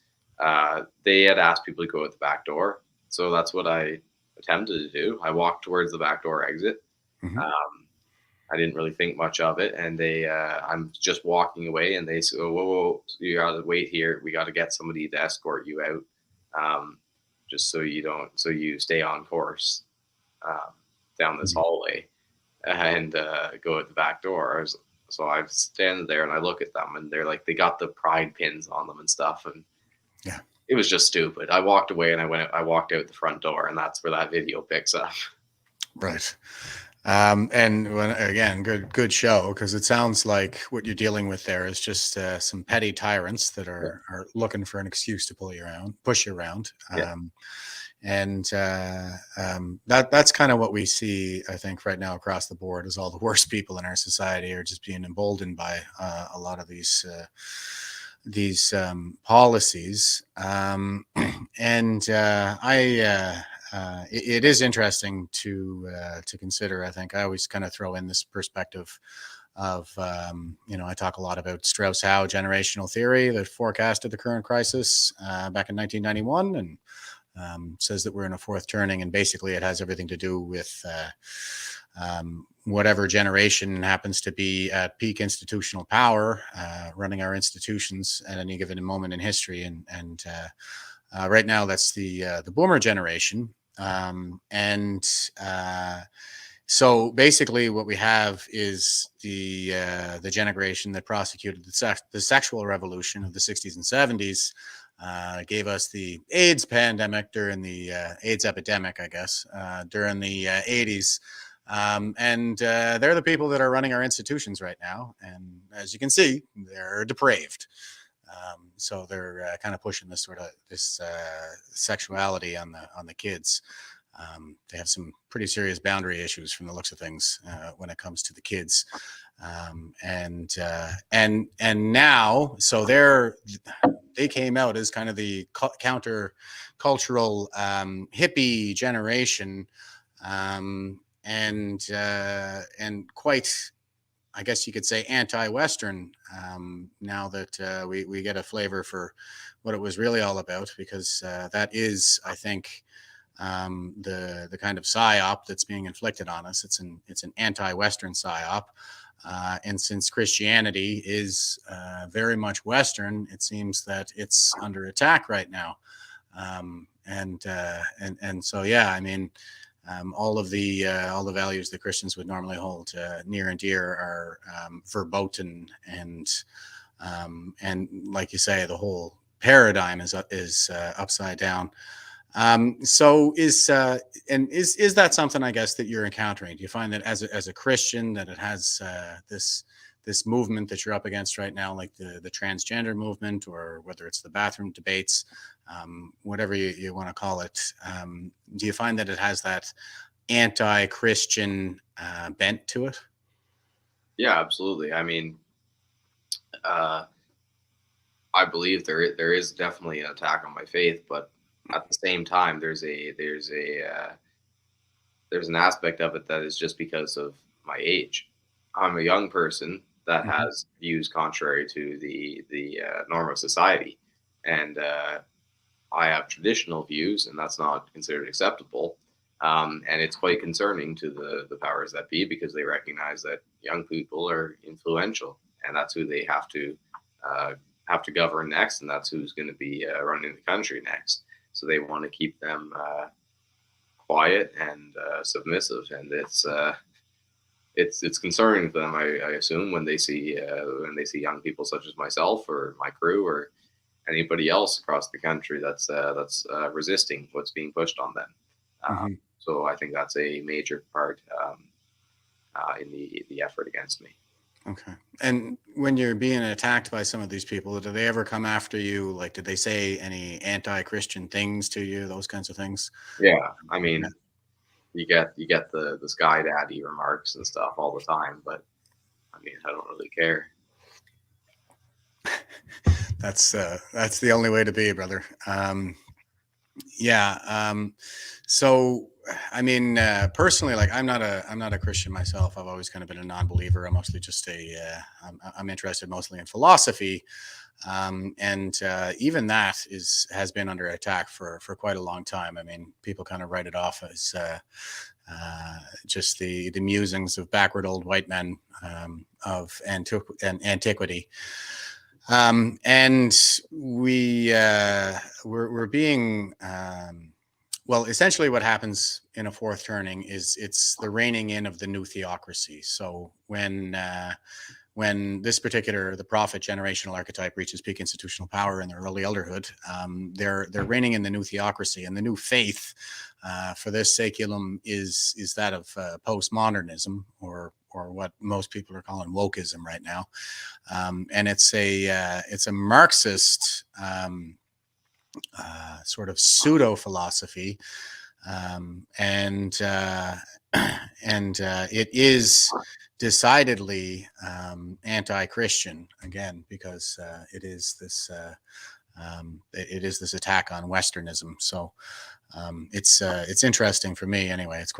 they had asked people to go out the back door. So that's what I attempted to do. I walked towards the back door exit. Mm-hmm. I didn't really think much of it. And I'm just walking away, and they said, whoa, you got to wait here. We got to get somebody to escort you out. Just so you stay on course down this hallway and go at the back door. So I stand there and I look at them, and they're like, they got the pride pins on them and stuff. And yeah, it was just stupid. I walked away and I walked out the front door, and that's where that video picks up. Right. And again, good show, because it sounds like what you're dealing with there is just some petty tyrants that are looking for an excuse to push you around. Yeah. That's kind of what we see, I think, right now across the board, is all the worst people in our society are just being emboldened by a lot of these policies. It is interesting to consider. I think I always kind of throw in this perspective of, I talk a lot about Strauss-Howe generational theory that forecasted the current crisis back in 1991, and says that we're in a fourth turning, and basically it has everything to do with whatever generation happens to be at peak institutional power, running our institutions at any given moment in history. And right now, that's the boomer generation. So basically what we have is the generation that prosecuted the sexual revolution of the 60s and 70s, gave us the AIDS pandemic during the AIDS epidemic, I guess, during the 80s. They're the people that are running our institutions right now. And as you can see, they're depraved. So they're kind of pushing this sexuality on the kids. They have some pretty serious boundary issues from the looks of things when it comes to the kids. And now, so they came out as kind of the counter cultural hippie generation, and quite, I guess you could say, anti-Western, now that we get a flavor for what it was really all about, because that is, I think, the kind of psyop that's being inflicted on us. It's an anti-Western psyop. And since Christianity is very much Western, it seems that it's under attack right now. And so, yeah, I mean, all the values that Christians would normally hold near and dear are verboten, and like you say, the whole paradigm is upside down. So is that something, I guess, that you're encountering? Do you find that as a Christian that it has this movement that you're up against right now, like the transgender movement, or whether it's the bathroom debates, whatever you want to call it? Do you find that it has that anti-Christian bent to it? Yeah, absolutely. I mean, I believe there is definitely an attack on my faith, but at the same time, there's an aspect of it that is just because of my age. I'm a young person that has views contrary to the norm of society, and I have traditional views, and that's not considered acceptable. And it's quite concerning to the powers that be, because they recognize that young people are influential, and that's who they have to govern next, and that's who's going to be running the country next. So they want to keep them quiet and submissive, and it's concerning to them, I assume, when they see young people such as myself or my crew or anybody else across the country that's resisting what's being pushed on them. So I think that's a major part in the effort against me. Okay. And when you're being attacked by some of these people, do they ever come after you? Like, did they say any anti-Christian things to you? Those kinds of things? Yeah, I mean, you get the Sky Daddy remarks and stuff all the time, but I mean, I don't really care. That's the only way to be, brother. So I mean, personally, like I'm not a Christian myself. I've always kind of been a non-believer. I'm mostly just I'm interested mostly in philosophy, and even that has been under attack for quite a long time. I mean, people kind of write it off as just the musings of backward old white men of antiquity. And we're being well, essentially what happens in a fourth turning is it's the reining in of the new theocracy. So when this particular, the prophet generational archetype reaches peak institutional power in their early elderhood, they're reigning in the new theocracy, and the new faith for this saeculum is that of postmodernism, or what most people are calling wokeism right now, and it's a Marxist sort of pseudo philosophy, and it is decidedly anti-Christian, again, because it is this attack on Westernism. So it's interesting for me anyway. It's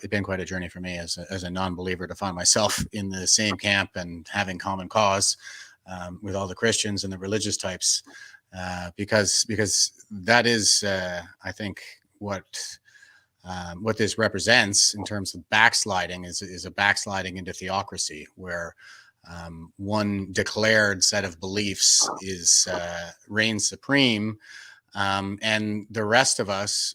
been quite a journey for me as a non-believer to find myself in the same camp and having common cause with all the Christians and the religious types, because that is I think what this represents in terms of backsliding is a backsliding into theocracy, where one declared set of beliefs reigns supreme, and the rest of us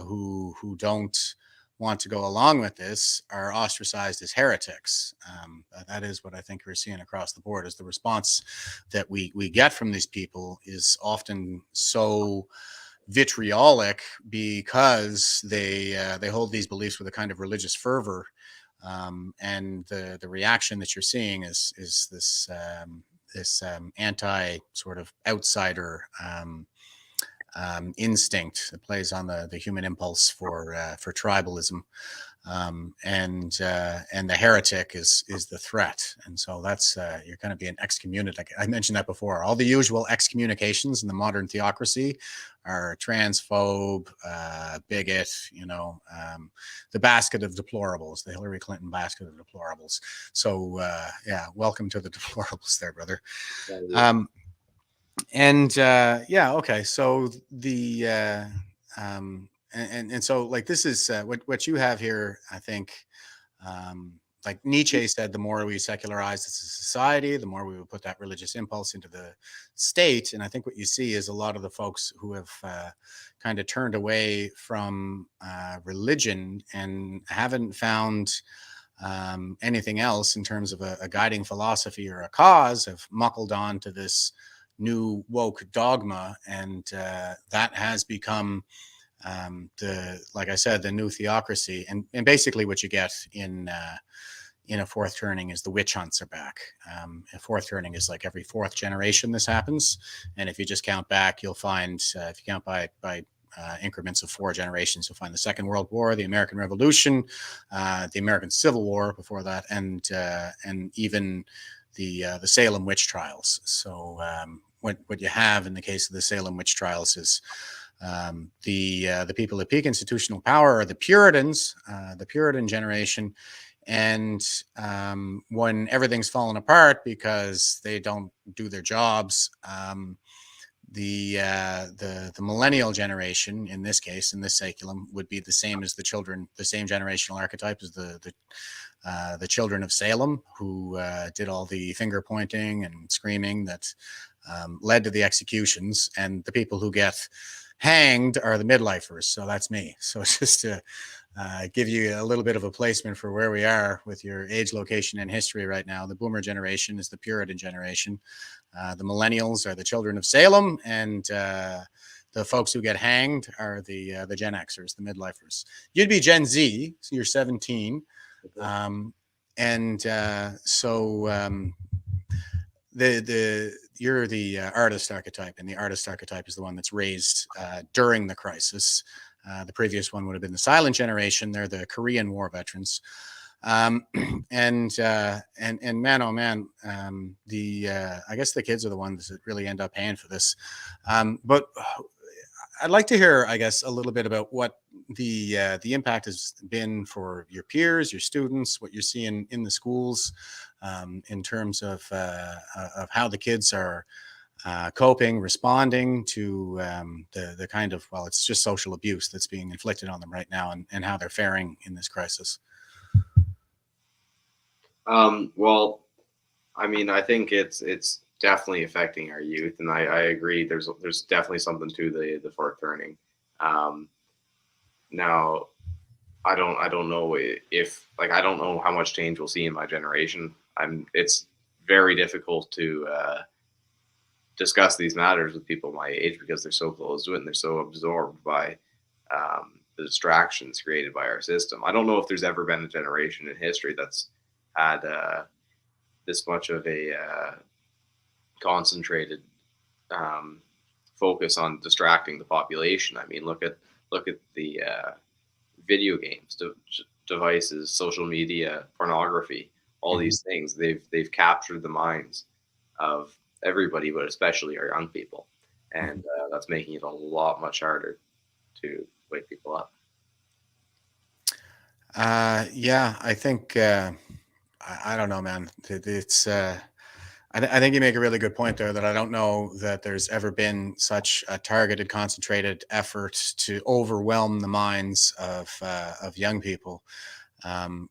who don't want to go along with this are ostracized as heretics. That is what I think we're seeing across the board. Is the response that we get from these people is often so vitriolic because they hold these beliefs with a kind of religious fervor, and the reaction that you're seeing is this anti sort of outsider instinct that plays on the human impulse for tribalism, and the heretic is the threat. And so that's you're going to be an excommunicate. I mentioned that before. All the usual excommunications in the modern theocracy are transphobe, bigot, the basket of deplorables, the Hillary Clinton basket of deplorables. So welcome to the deplorables there, brother. Okay, so the and so like this is what you have here, I think. Like Nietzsche said, the more we secularize as a society, the more we will put that religious impulse into the state. And I think what you see is a lot of the folks who have kind of turned away from religion and haven't found anything else in terms of a guiding philosophy or a cause, have muckled on to this new woke dogma, and that has become like I said, the new theocracy. And basically what you get in a fourth turning is the witch hunts are back. A fourth turning is like every fourth generation this happens, and if you just count back, you'll find if you count by increments of 4 generations, you'll find the Second World War, the American Revolution, the American Civil War before that, and even the Salem witch trials. So what you have in the case of the Salem witch trials is the people at peak institutional power are the Puritans, the Puritan generation, and when everything's fallen apart because they don't do their jobs, the millennial generation, in this case, in this saeculum, would be the same as the children, the same generational archetype as the children of Salem, who did all the finger pointing and screaming that led to the executions, and the people who get hanged are the midlifers. So that's me. So just to give you a little bit of a placement for where we are with your age, location, and history right now. The boomer generation is the Puritan generation. The millennials are the children of Salem, and the folks who get hanged are the Gen Xers, the midlifers. You'd be Gen Z, so you're 17. You're the artist archetype, and the artist archetype is the one that's raised during the crisis. The previous one would have been the silent generation. They're the Korean War veterans. And man, oh man, I guess the kids are the ones that really end up paying for this. But I'd like to hear, I guess, a little bit about what the impact has been for your peers, your students, what you're seeing in the schools, in terms of how the kids are coping, responding to the kind of, well, it's just social abuse that's being inflicted on them right now, and how they're faring in this crisis. Well, I mean, I think it's definitely affecting our youth, and I agree. There's definitely something to the fork turning. Now, I don't know if I don't know how much change we'll see in my generation. It's very difficult to discuss these matters with people my age because they're so close to it and they're so absorbed by the distractions created by our system. I don't know if there's ever been a generation in history that's had this much of a concentrated focus on distracting the population. I mean, look at the video games, devices, social media, pornography, all these things. They've captured the minds of everybody, but especially our young people, and that's making it a lot much harder to wake people up. Yeah, I think I don't know, man. It's I think you make a really good point there, that I don't know that there's ever been such a targeted, concentrated effort to overwhelm the minds of young people.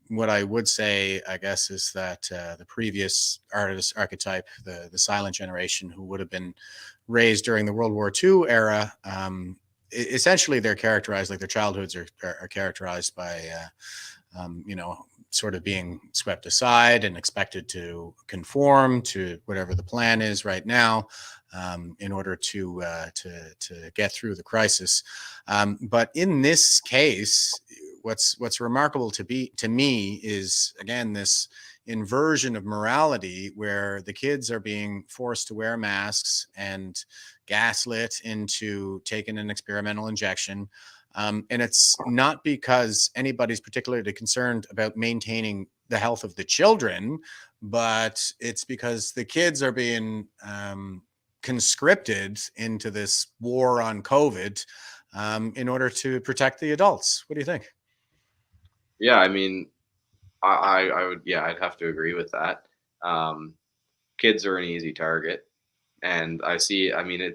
What I would say, I guess, is that the previous artist archetype, the silent generation, who would have been raised during the World War II era, essentially they're characterized, like their childhoods are characterized by, sort of being swept aside and expected to conform to whatever the plan is right now, in order to get through the crisis. But in this case, what's remarkable to me is, again, this inversion of morality, where the kids are being forced to wear masks and gaslit into taking an experimental injection. And it's not because anybody's particularly concerned about maintaining the health of the children, but it's because the kids are being conscripted into this war on COVID in order to protect the adults. What do you think? Yeah, I mean, I would, yeah, I'd have to agree with that. Kids are an easy target, and I mean,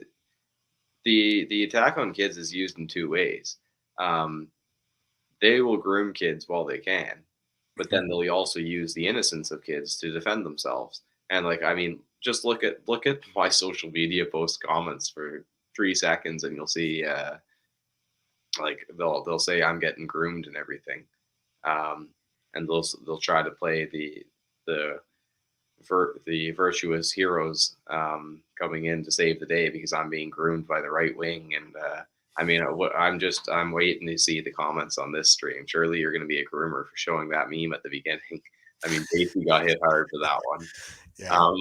the attack on kids is used in two ways. They will groom kids while they can, but then they'll also use the innocence of kids to defend themselves. And I mean, just look at my social media post comments for 3 seconds, and you'll see they'll say I'm getting groomed and everything, and they'll try to play the virtuous heroes coming in to save the day because I'm being groomed by the right wing. And I mean, I'm waiting to see the comments on this stream. Surely you're going to be a groomer for showing that meme at the beginning. I mean, Casey got hit hard for that one. Yeah.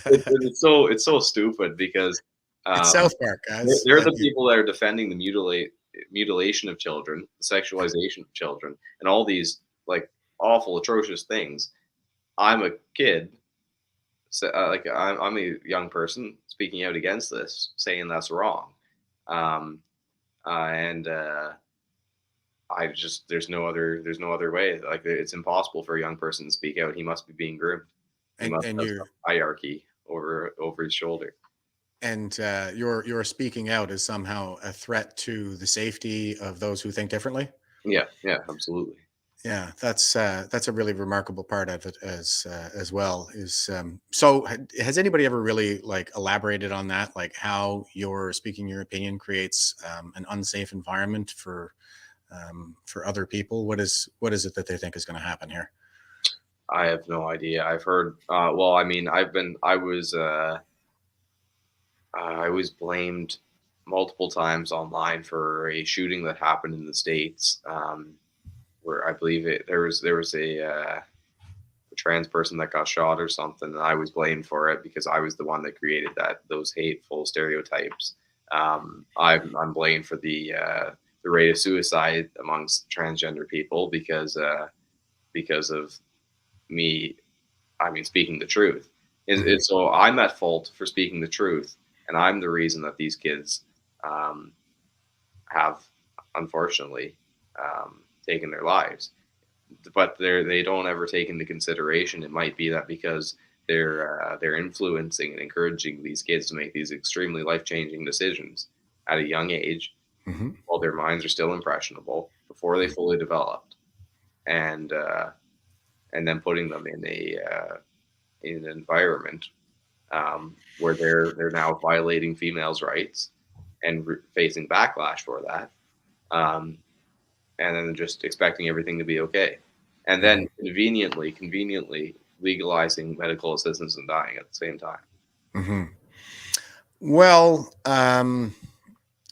It's so stupid because It's South Park, guys. They're the people that are defending the mutilation of children, the sexualization of children, and all these awful, atrocious things. I'm a kid, so I'm a young person speaking out against this, saying that's wrong, and there's no other way. It's impossible for a young person to speak out. He must be being groomed. He must have some hierarchy over his shoulder. And your speaking out is somehow a threat to the safety of those who think differently? Yeah, absolutely. Yeah, that's a really remarkable part of it as well. Is so has anybody ever really like elaborated on that, like how your speaking your opinion creates an unsafe environment for other people? What is it that they think is going to happen here? I have no idea. I've heard. Well, I mean, I was blamed multiple times online for a shooting that happened in the States, where I believe there was a trans person that got shot or something, and I was blamed for it because I was the one that created those hateful stereotypes. I'm blamed for the rate of suicide amongst transgender people because of me. I mean, speaking the truth. So I'm at fault for speaking the truth, and I'm the reason that these kids um, have, unfortunately, taken their lives. But they don't ever take into consideration it might be that because they're influencing and encouraging these kids to make these extremely life-changing decisions at a young age while their minds are still impressionable before they fully developed, and then putting them in an environment where they're now violating females' rights and facing backlash for that, and then just expecting everything to be okay, and then conveniently legalizing medical assistance in dying at the same time. Well,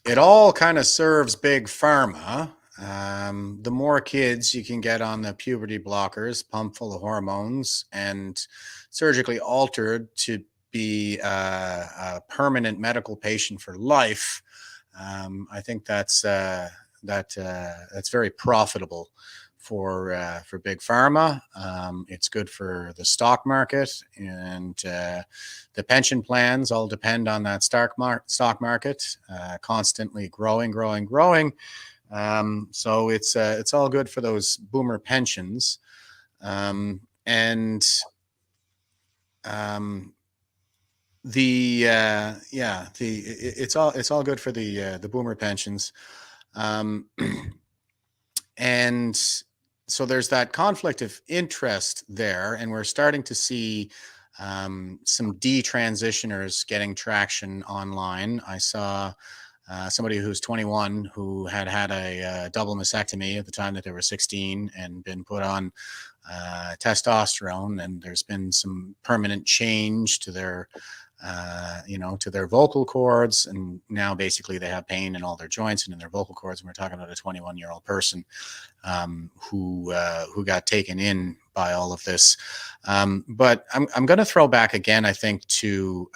it all kind of serves big pharma. The more kids you can get on the puberty blockers, pumped full of hormones, and surgically altered to be a permanent medical patient for life, I think that's very profitable for big pharma. It's good for the stock market, and the pension plans all depend on that stock market constantly growing. So it's all good for those boomer pensions, and it's all good for the boomer pensions, and so there's that conflict of interest there, and we're starting to see some detransitioners getting traction online. I saw somebody who's 21 who had a double mastectomy at the time that they were 16 and been put on testosterone, and there's been some permanent change to their to their vocal cords, and now basically they have pain in all their joints and in their vocal cords. And we're talking about a 21-year-old person who got taken in by all of this. But I'm going to throw back again, I think, to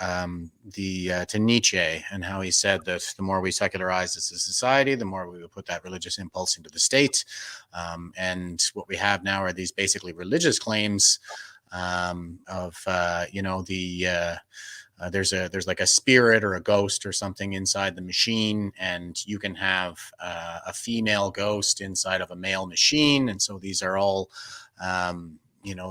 Nietzsche and how he said that the more we secularize as a society, the more we will put that religious impulse into the state. And what we have now are these basically religious claims of there's like a spirit or a ghost or something inside the machine, and you can have a female ghost inside of a male machine. And so these are all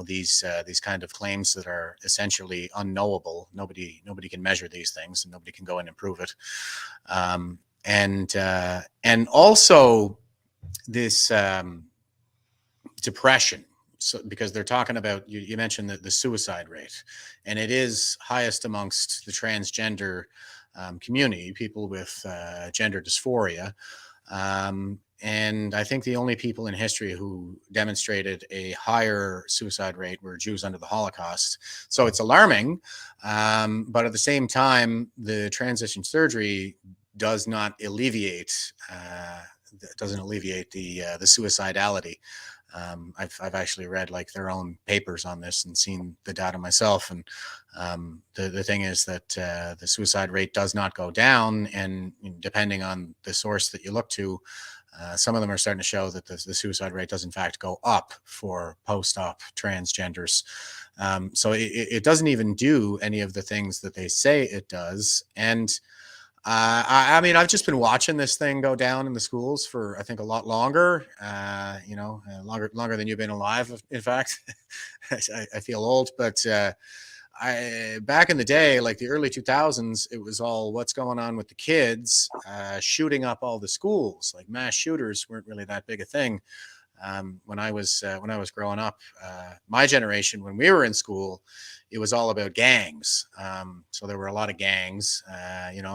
these kind of claims that are essentially unknowable. Nobody can measure these things, and nobody can go in and prove it. And also this depression. So, because they're talking about, you mentioned the suicide rate, and it is highest amongst the transgender community, people with gender dysphoria. And I think the only people in history who demonstrated a higher suicide rate were Jews under the Holocaust. So it's alarming. But at the same time, the transition surgery does not alleviate the suicidality. I've actually read like their own papers on this and seen the data myself. And the thing is that the suicide rate does not go down. And depending on the source that you look to, some of them are starting to show that the suicide rate does in fact go up for post-op transgenders. So it doesn't even do any of the things that they say it does. And I mean, I've just been watching this thing go down in the schools for, I think, a lot longer, longer than you've been alive. In fact, I feel old, but back in the day, like the early 2000s, it was all what's going on with the kids shooting up all the schools. Like mass shooters weren't really that big a thing. When I was growing up, my generation, when we were in school, it was all about gangs. So there were a lot of gangs,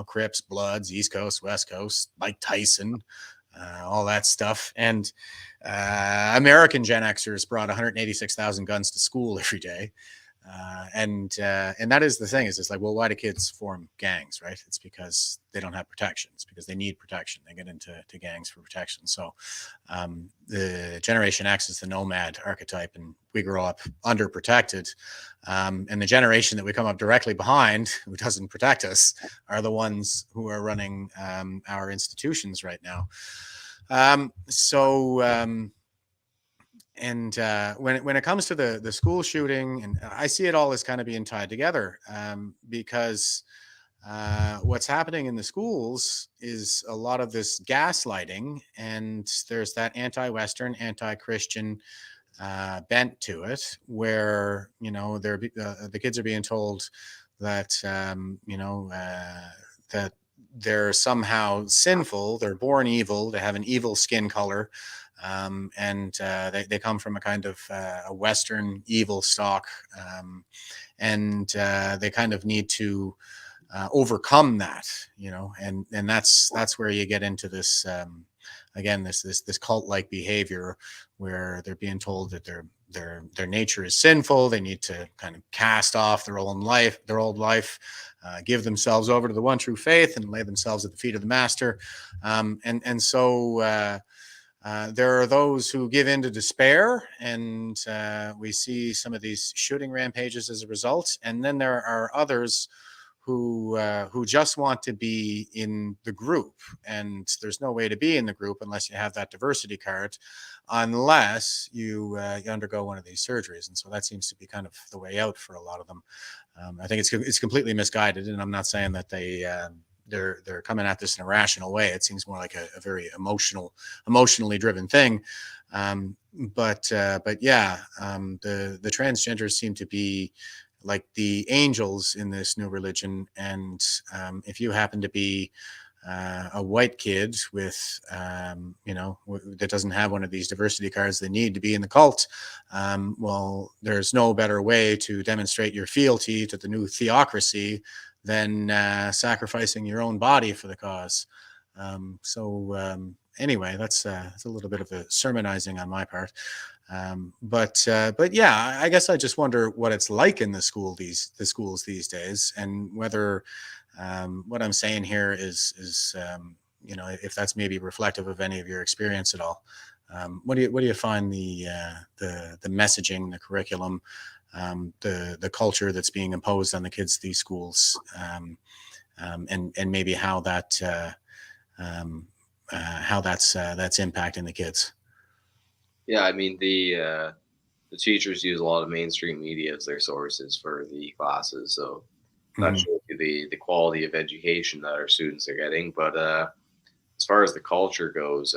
Crips, Bloods, East Coast, West Coast, Mike Tyson, all that stuff. And American Gen Xers brought 186,000 guns to school every day. And that is the thing, is it's like, well, why do kids form gangs, right? It's because they don't have protection. It's because they need protection. They get into gangs for protection. So the Generation X is the nomad archetype, and we grow up underprotected. And the generation that we come up directly behind, who doesn't protect us, are the ones who are running our institutions right now. And when it comes to the school shooting, and I see it all as kind of being tied together, because what's happening in the schools is a lot of this gaslighting, and there's that anti-Western, anti-Christian bent to it, where the kids are being told that that they're somehow sinful, they're born evil, they have an evil skin color. And they come from a kind of a Western evil stock, and they kind of need to overcome that, and that's where you get into this again, this cult-like behavior, where they're being told that their nature is sinful. They need to kind of cast off their old life, give themselves over to the one true faith, and lay themselves at the feet of the Master, and so. There are those who give in to despair, and we see some of these shooting rampages as a result. And then there are others who just want to be in the group, and there's no way to be in the group unless you have that diversity card, unless you undergo one of these surgeries. And so that seems to be kind of the way out for a lot of them. I think it's completely misguided, and I'm not saying that they're coming at this in a rational way. It seems more like a very emotionally driven thing. But yeah, the transgenders seem to be like the angels in this new religion. And if you happen to be a white kid with, that doesn't have one of these diversity cards they need to be in the cult, well, there's no better way to demonstrate your fealty to the new theocracy than sacrificing your own body for the cause. Anyway, that's a little bit of a sermonizing on my part. But yeah, I guess I just wonder what it's like in the schools these days, and whether what I'm saying here is if that's maybe reflective of any of your experience at all. What do you find the messaging, the curriculum, the culture that's being imposed on the kids these schools, and maybe how that's impacting the kids? Yeah, I mean the teachers use a lot of mainstream media as their sources for the classes, so that shows you the quality of education that our students are getting. But as far as the culture goes,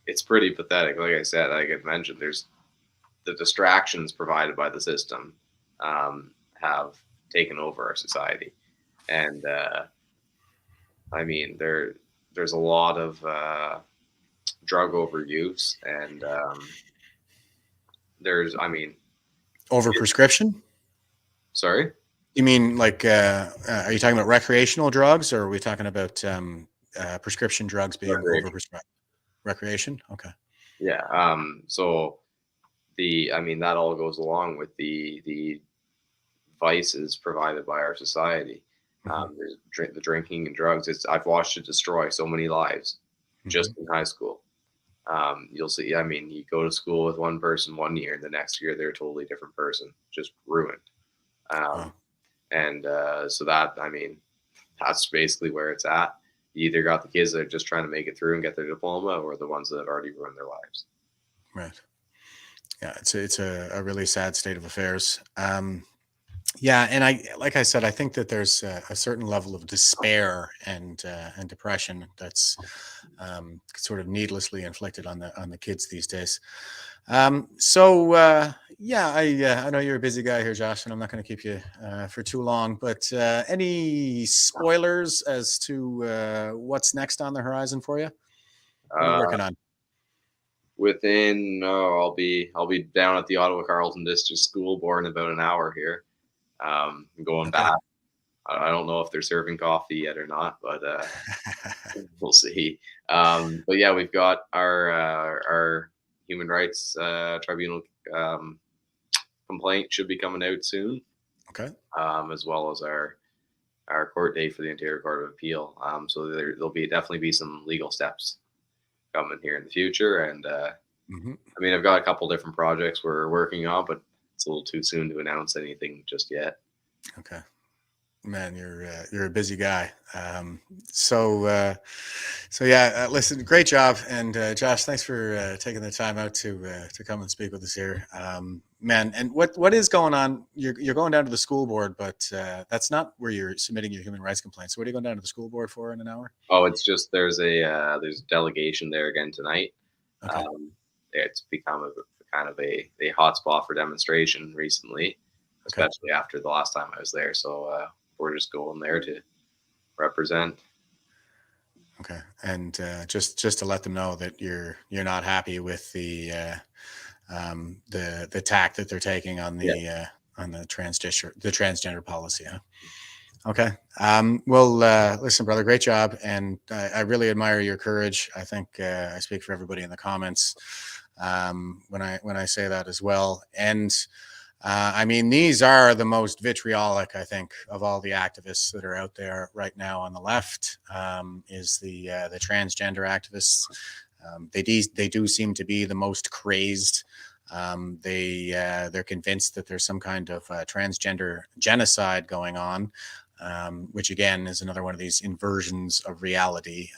it's pretty pathetic. Like I said, like I mentioned, there's the distractions provided by the system have taken over our society, and I mean there's a lot of drug overuse, and there's overprescription. Sorry, you mean like are you talking about recreational drugs, or are we talking about prescription drugs being overprescribed? Recreation. Okay. Yeah. So that all goes along with the vices provided by our society. There's the drinking and drugs. I've watched it destroy so many lives just in high school. You'll see, you go to school with one person one year, the next year they're a totally different person, just ruined. And so that's basically where it's at. You either got the kids that are just trying to make it through and get their diploma, or the ones that have already ruined their lives. Right. Yeah, it's a really sad state of affairs. Yeah, and like I said, I think that there's a certain level of despair and depression that's sort of needlessly inflicted on the kids these days. Yeah, I know you're a busy guy here, Josh, and I'm not going to keep you for too long. But any spoilers as to what's next on the horizon for you? What are you working on? Within, I'll be down at the Ottawa Carleton District School Board in about an hour here. Going back. I don't know if they're serving coffee yet or not, but we'll see. But yeah, we've got our human rights tribunal complaint should be coming out soon. Okay. As well as our court date for the Ontario Court of Appeal. So there'll definitely be some legal steps coming here in the future. And I mean, I've got a couple different projects we're working on, but it's a little too soon to announce anything just yet. Okay. Man, you're a busy guy. So yeah, listen, great job. And Josh, thanks for taking the time out to come and speak with us here. Man, and what is going on? You're going down to the school board, but that's not where you're submitting your human rights complaints. So what are you going down to the school board for in an hour? Oh, it's just there's a delegation there again tonight. Okay. It's become kind of a hotspot for demonstration recently, especially after the last time I was there. So we're just going there to represent. Okay, and just to let them know that you're not happy with the tack that they're taking on the transgender policy. Huh? Okay. Well, listen, brother, great job, and I really admire your courage. I think I speak for everybody in the comments when I say that as well. And I mean, these are the most vitriolic, I think, of all the activists that are out there right now on the left. Is the transgender activists? They do seem to be the most crazed. They're convinced that there's some kind of transgender genocide going on, which again is another one of these inversions of reality.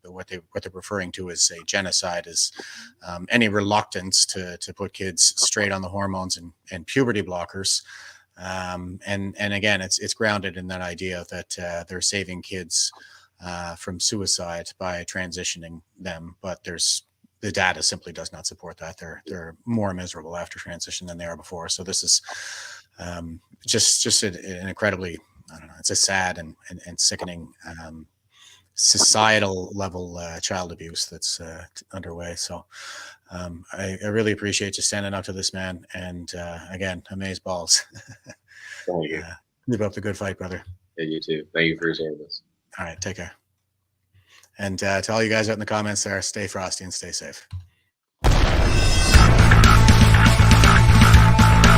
What they're referring to as a genocide is any reluctance to put kids straight on the hormones and puberty blockers. And again, it's grounded in that idea that they're saving kids from suicide by transitioning them, but the data simply does not support that. They're more miserable after transition than they are before. So this is just an incredibly, I don't know, it's a sad and sickening societal level child abuse that's underway. So I really appreciate you standing up to this man. And again, amaze balls. Thank you. Keep up the good fight, brother. Yeah, you too. Thank you for your service. All right, take care. And to all you guys out in the comments there, stay frosty and stay safe.